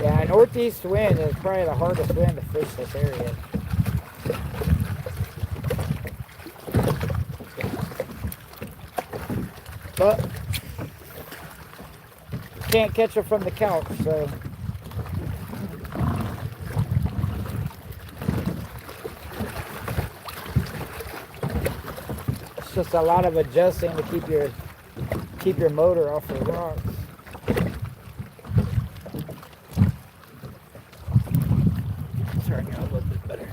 Yeah, northeast wind is probably the hardest wind to fish this area. But can't catch her from the couch, so. It's just a lot of adjusting to keep your motor off the rocks. Turn you a little bit better.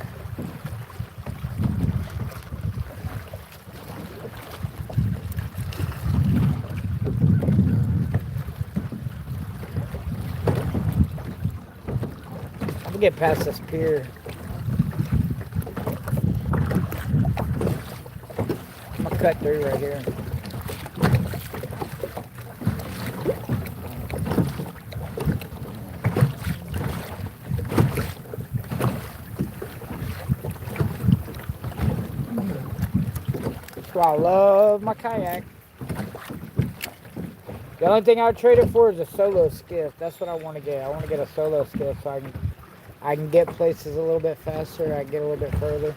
I'm gonna get past this pier. I'm gonna cut through right here. That's why I love my kayak. The only thing I would trade it for is a solo skiff. That's what I want to get. I want to get a solo skiff so I can get places a little bit faster. I can get a little bit further.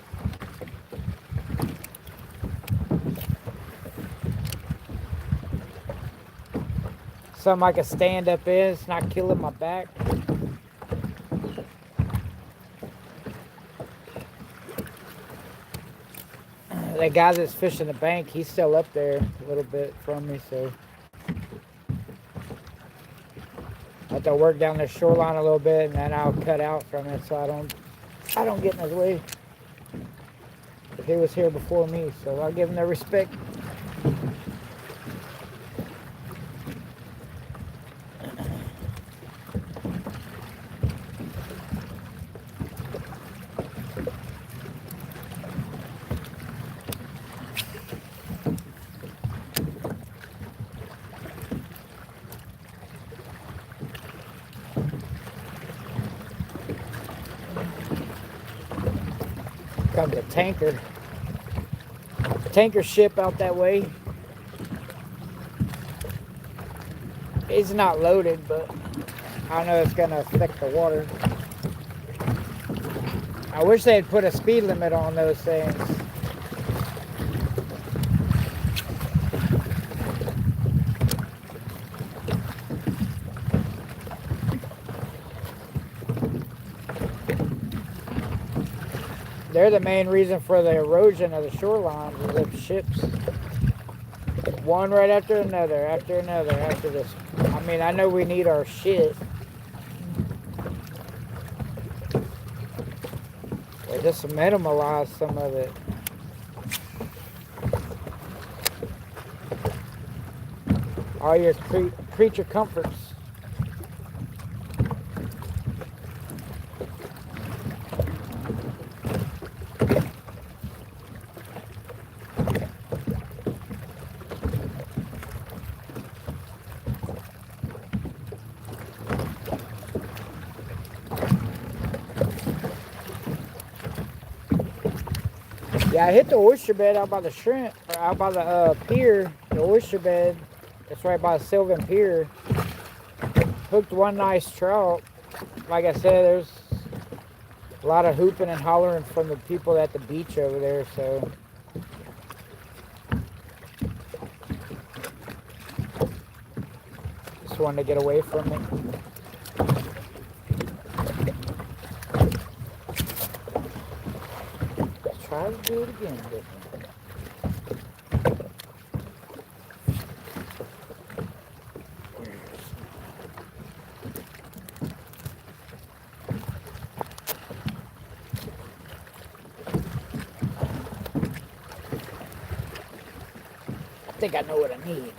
Something I can stand up in. It's not killing my back. That guy that's fishing the bank, he's still up there a little bit from me, so I have to work down the shoreline a little bit, and then I'll cut out from it so I don't get in his way. He was here before me, so I'll give him the respect. Comes a tanker ship out that way. It's not loaded, but I know it's gonna affect the water. I wish they had put a speed limit on those things. They're the main reason for the erosion of the shorelines, is the ships. One right after another, after this. I mean, I know we need our shit. They just minimalize some of it. All your creature comforts. Yeah, I hit the oyster bed out by the shrimp, or out by the pier, the oyster bed. It's right by the Sylvan Pier. Hooked one nice trout. Like I said, there's a lot of hooping and hollering from the people at the beach over there, so. Just wanted to get away from it. Try to do it again, didn't think I know what I need.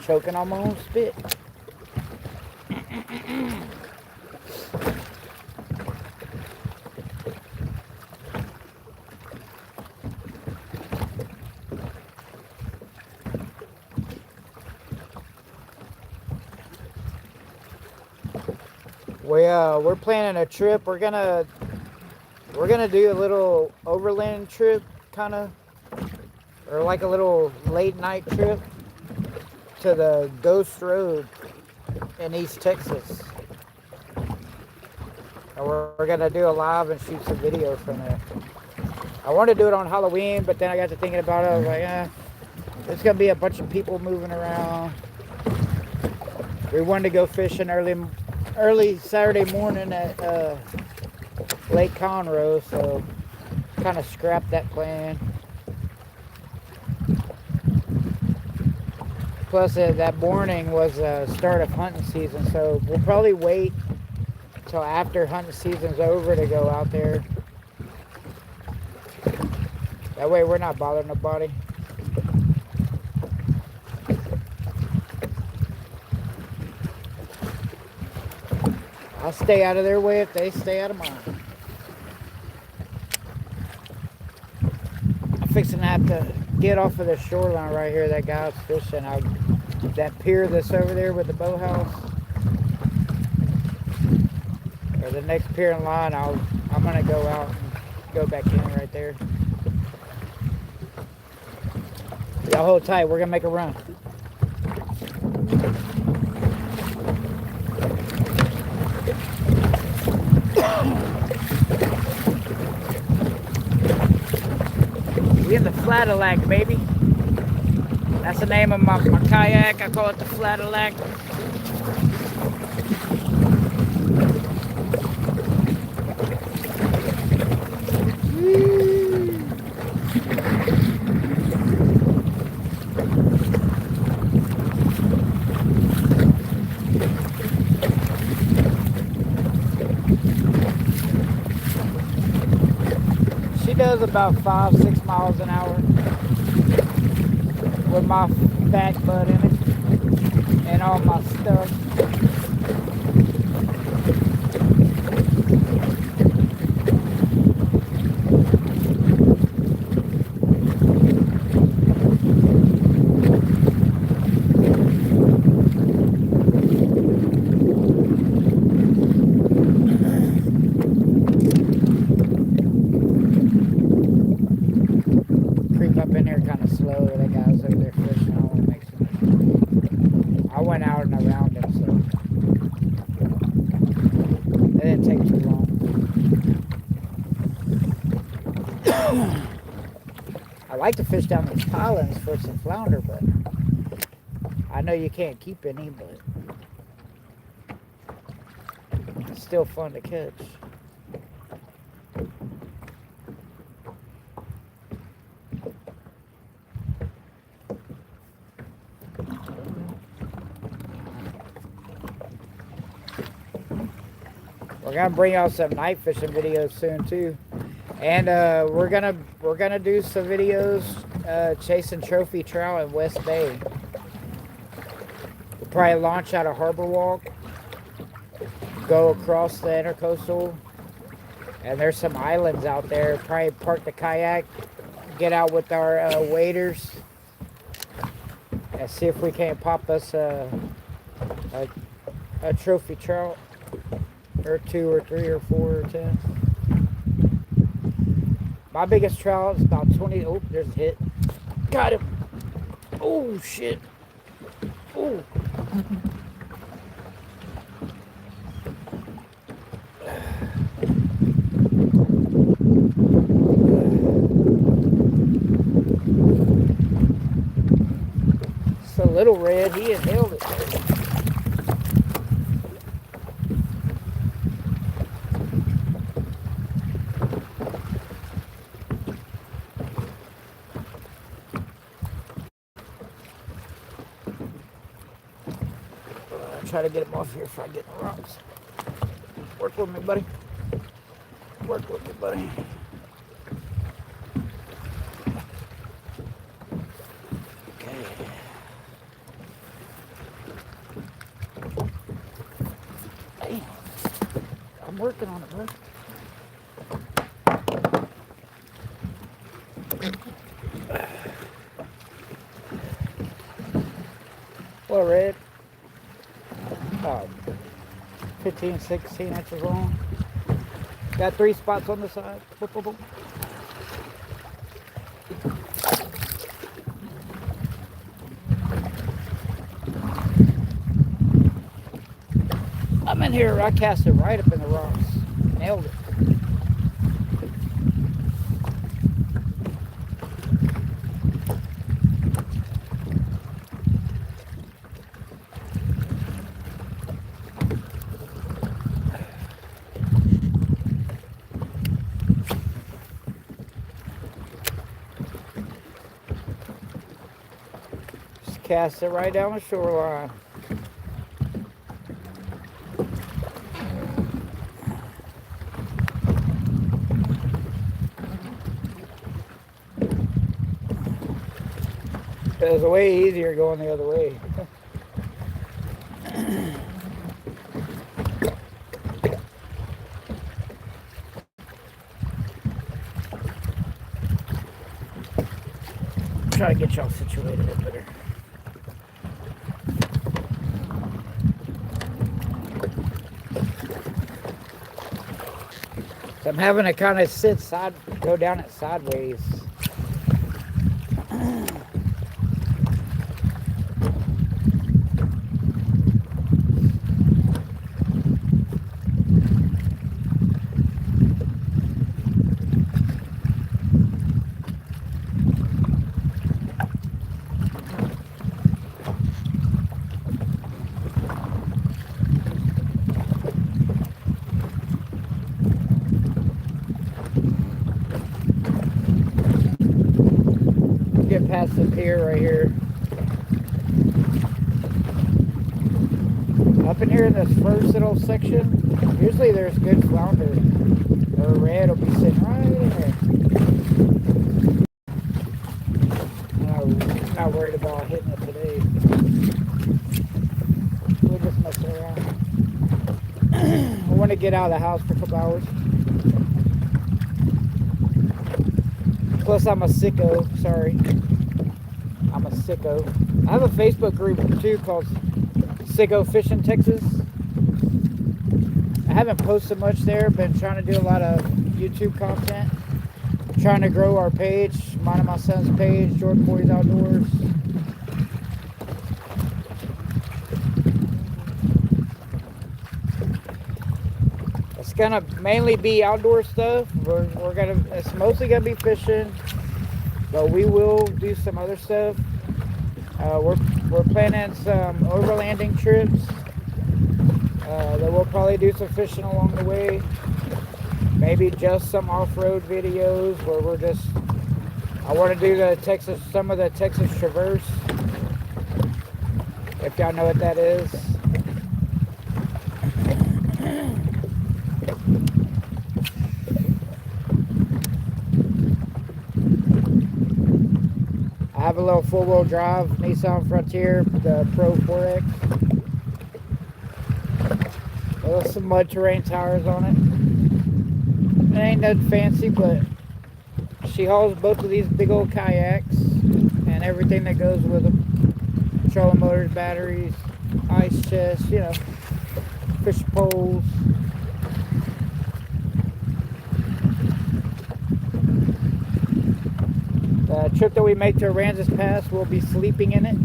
Choking on my own spit. We're planning a trip. We're gonna do a little overland trip, kind of, or like a little late night trip to the Ghost Road in East Texas. And we're gonna do a live and shoot some video from there. I wanted to do it on Halloween, but then I got to thinking about it. I was like, there's gonna be a bunch of people moving around. We wanted to go fishing early Saturday morning at Lake Conroe, so kind of scrapped that plan. Plus, that morning was the start of hunting season, so we'll probably wait till after hunting season's over to go out there. That way we're not bothering nobody. I'll stay out of their way if they stay out of mine. I'm fixing to have to get off of the shoreline right here. That guy's fishing. That pier that's over there with the boathouse, or the next pier in line, I'm gonna go out and go back in right there. Y'all hold tight. We're gonna make a run. We in the Flatalack, baby. That's the name of my kayak. I call it the Flatalack. She does about 5-6 miles an hour with my back butt in it and all my stuff. Creep up in here kind of slow. That guy was over there fishing. I don't want to make some. I went out and around him, so it didn't take too long. I like to fish down these islands for some flounder, but I know you can't keep any, but it's still fun to catch. We're gonna bring out some night fishing videos soon too, and we're gonna do some videos chasing trophy trout in West Bay. We'll probably launch out of Harbor Walk, go across the Intercoastal, and there's some islands out there. Probably park the kayak, get out with our waders, and see if we can't pop us a trophy trout. Or 2 or 3 or 4 or 10. My biggest trout is about 20. Oh, there's a hit. Got him. Oh, shit. Oh. It's a little red. He had held it. try to get him off here before I get in the rocks. Work with me, buddy. Work with me, buddy. Okay. Hey, I'm working on it, bro. Well, red. 15, 16 inches long. Got 3 spots on the side. Boop, boop, boop. I'm in here. I cast it right up in the rocks. Nailed it. Cast it right down the shoreline. It was way easier going the other way. Try to get y'all situated a bit better. I'm having to kind of go down it sideways. Get past the pier right here. Up in here in this first little section, usually there's good flounder. Or red will be sitting right in there. I'm not worried about hitting it today. We'll just mess around. I want to get out of the house for a couple hours. Plus, I'm a sicko. Sorry. I'm a sicko. I have a Facebook group too called Sicko Fishing Texas. I haven't posted much there. Been trying to do a lot of YouTube content. Trying to grow our page. Mine and my son's page, Jordan Boys Outdoors. It's gonna mainly be outdoor stuff. It's mostly gonna be fishing, but we will do some other stuff. We're planning some overlanding trips. That we'll probably do some fishing along the way. Maybe just some off-road videos where I want to do some of the Texas Traverse. If y'all know what that is. I have a little four-wheel drive Nissan Frontier, the Pro 4X. With some mud terrain tires on it. It ain't nothing fancy, but she hauls both of these big old kayaks and everything that goes with them. Trolling motors, batteries, ice chests, fish poles. The trip that we make to Aransas Pass, we'll be sleeping in it.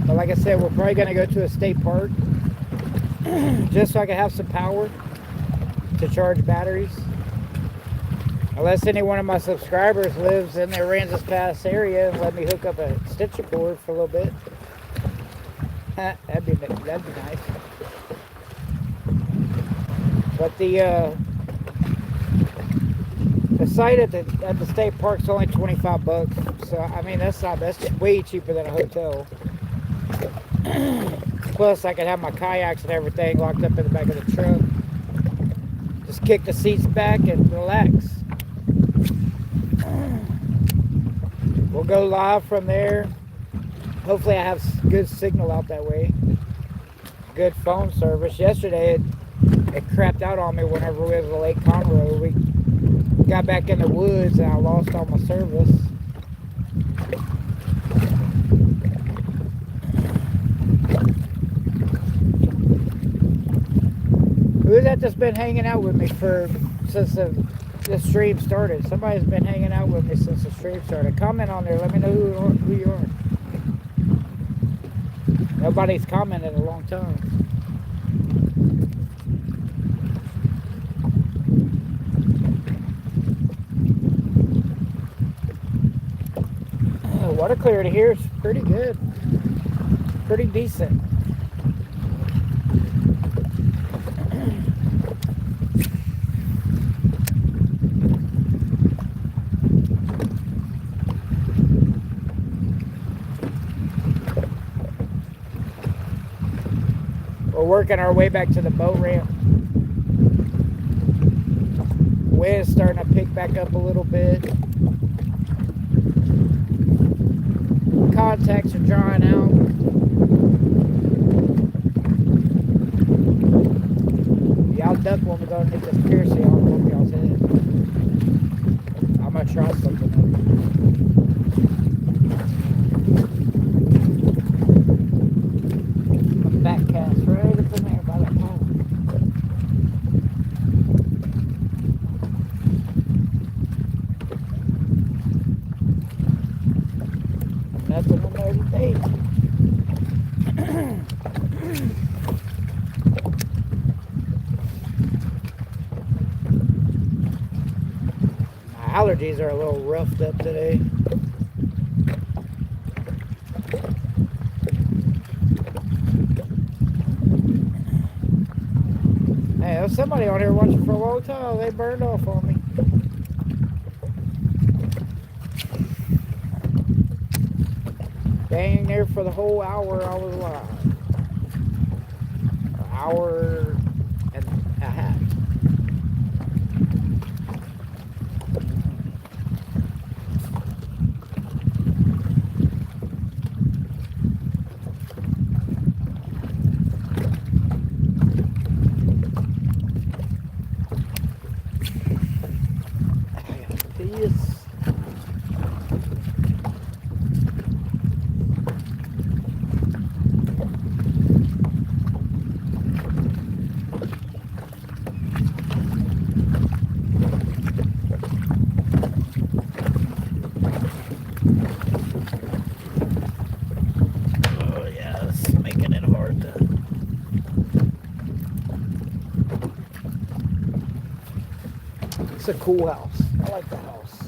But like I said, we're probably going to go to a state park just so I can have some power to charge batteries. Unless any one of my subscribers lives in the Aransas Pass area and let me hook up a extension cord for a little bit. That'd be nice. But the site at the state park's only $25. So I mean that's way cheaper than a hotel. Plus, I could have my kayaks and everything locked up in the back of the truck. Just kick the seats back and relax. We'll go live from there. Hopefully I have good signal out that way. Good phone service. Yesterday it crapped out on me whenever we was at Lake Conroe. We got back in the woods and I lost all my service. Who's that that's been hanging out with me since the stream started? Somebody's been hanging out with me since the stream started. Comment on there. Let me know who you are. Nobody's commented in a long time. Water clarity here is pretty good. Pretty decent. We're working our way back to the boat ramp. Wind's starting to pick back up a little bit. Contacts are drying out. Y'all duck when we go and hit this piercing on over y'all's head. I'm gonna try something. Back cast right up in there by that pole. Nothing in there today. My allergies are a little roughed up today. Hey, there's somebody on here watching for a long time. They burned off on me. Dang there for the whole hour I was live. An hour and a half. It's a cool house. I like the house.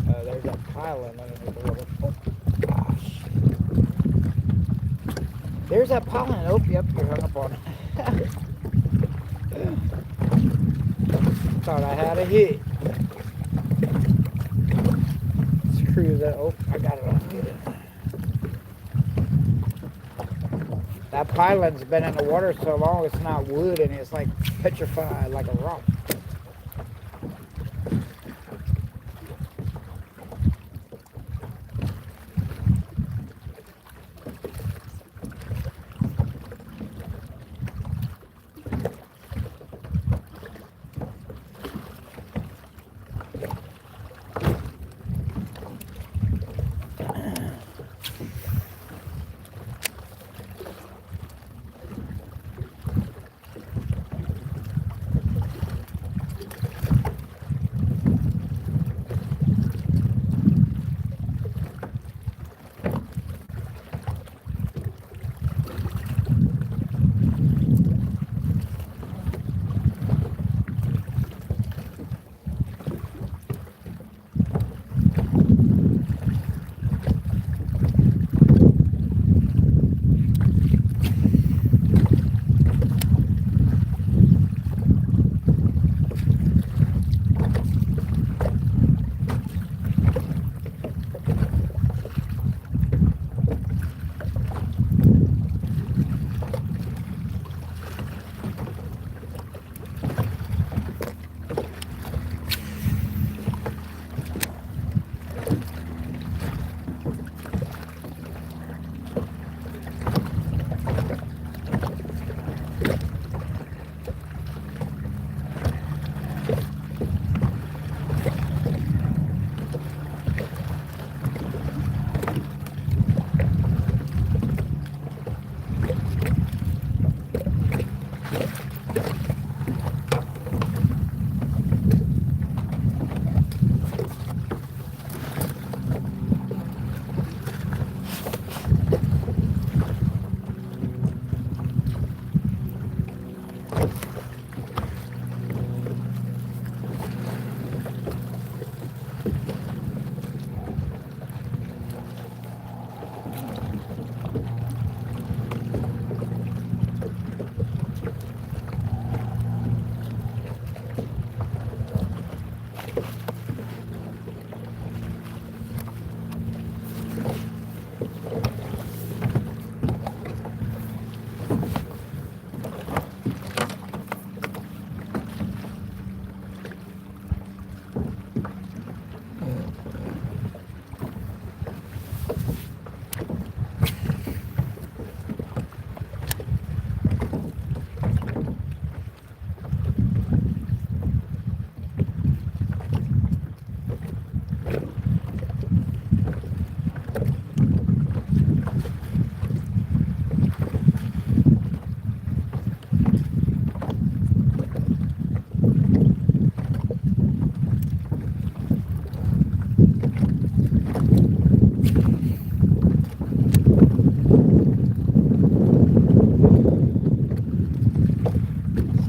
There's that pylon underneath the water. Oh, gosh. There's that pylon. Oh, yep, you're hung up on it. Thought I had a hit. Screw that. Oh, I got it on. That pylon's been in the water so long it's not wood and it's like petrified like a rock.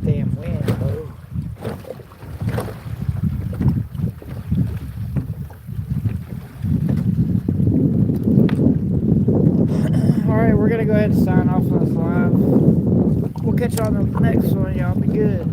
Damn wind, bro. Alright, we're gonna go ahead and sign off on this live. We'll catch you on the next one, y'all. Be good.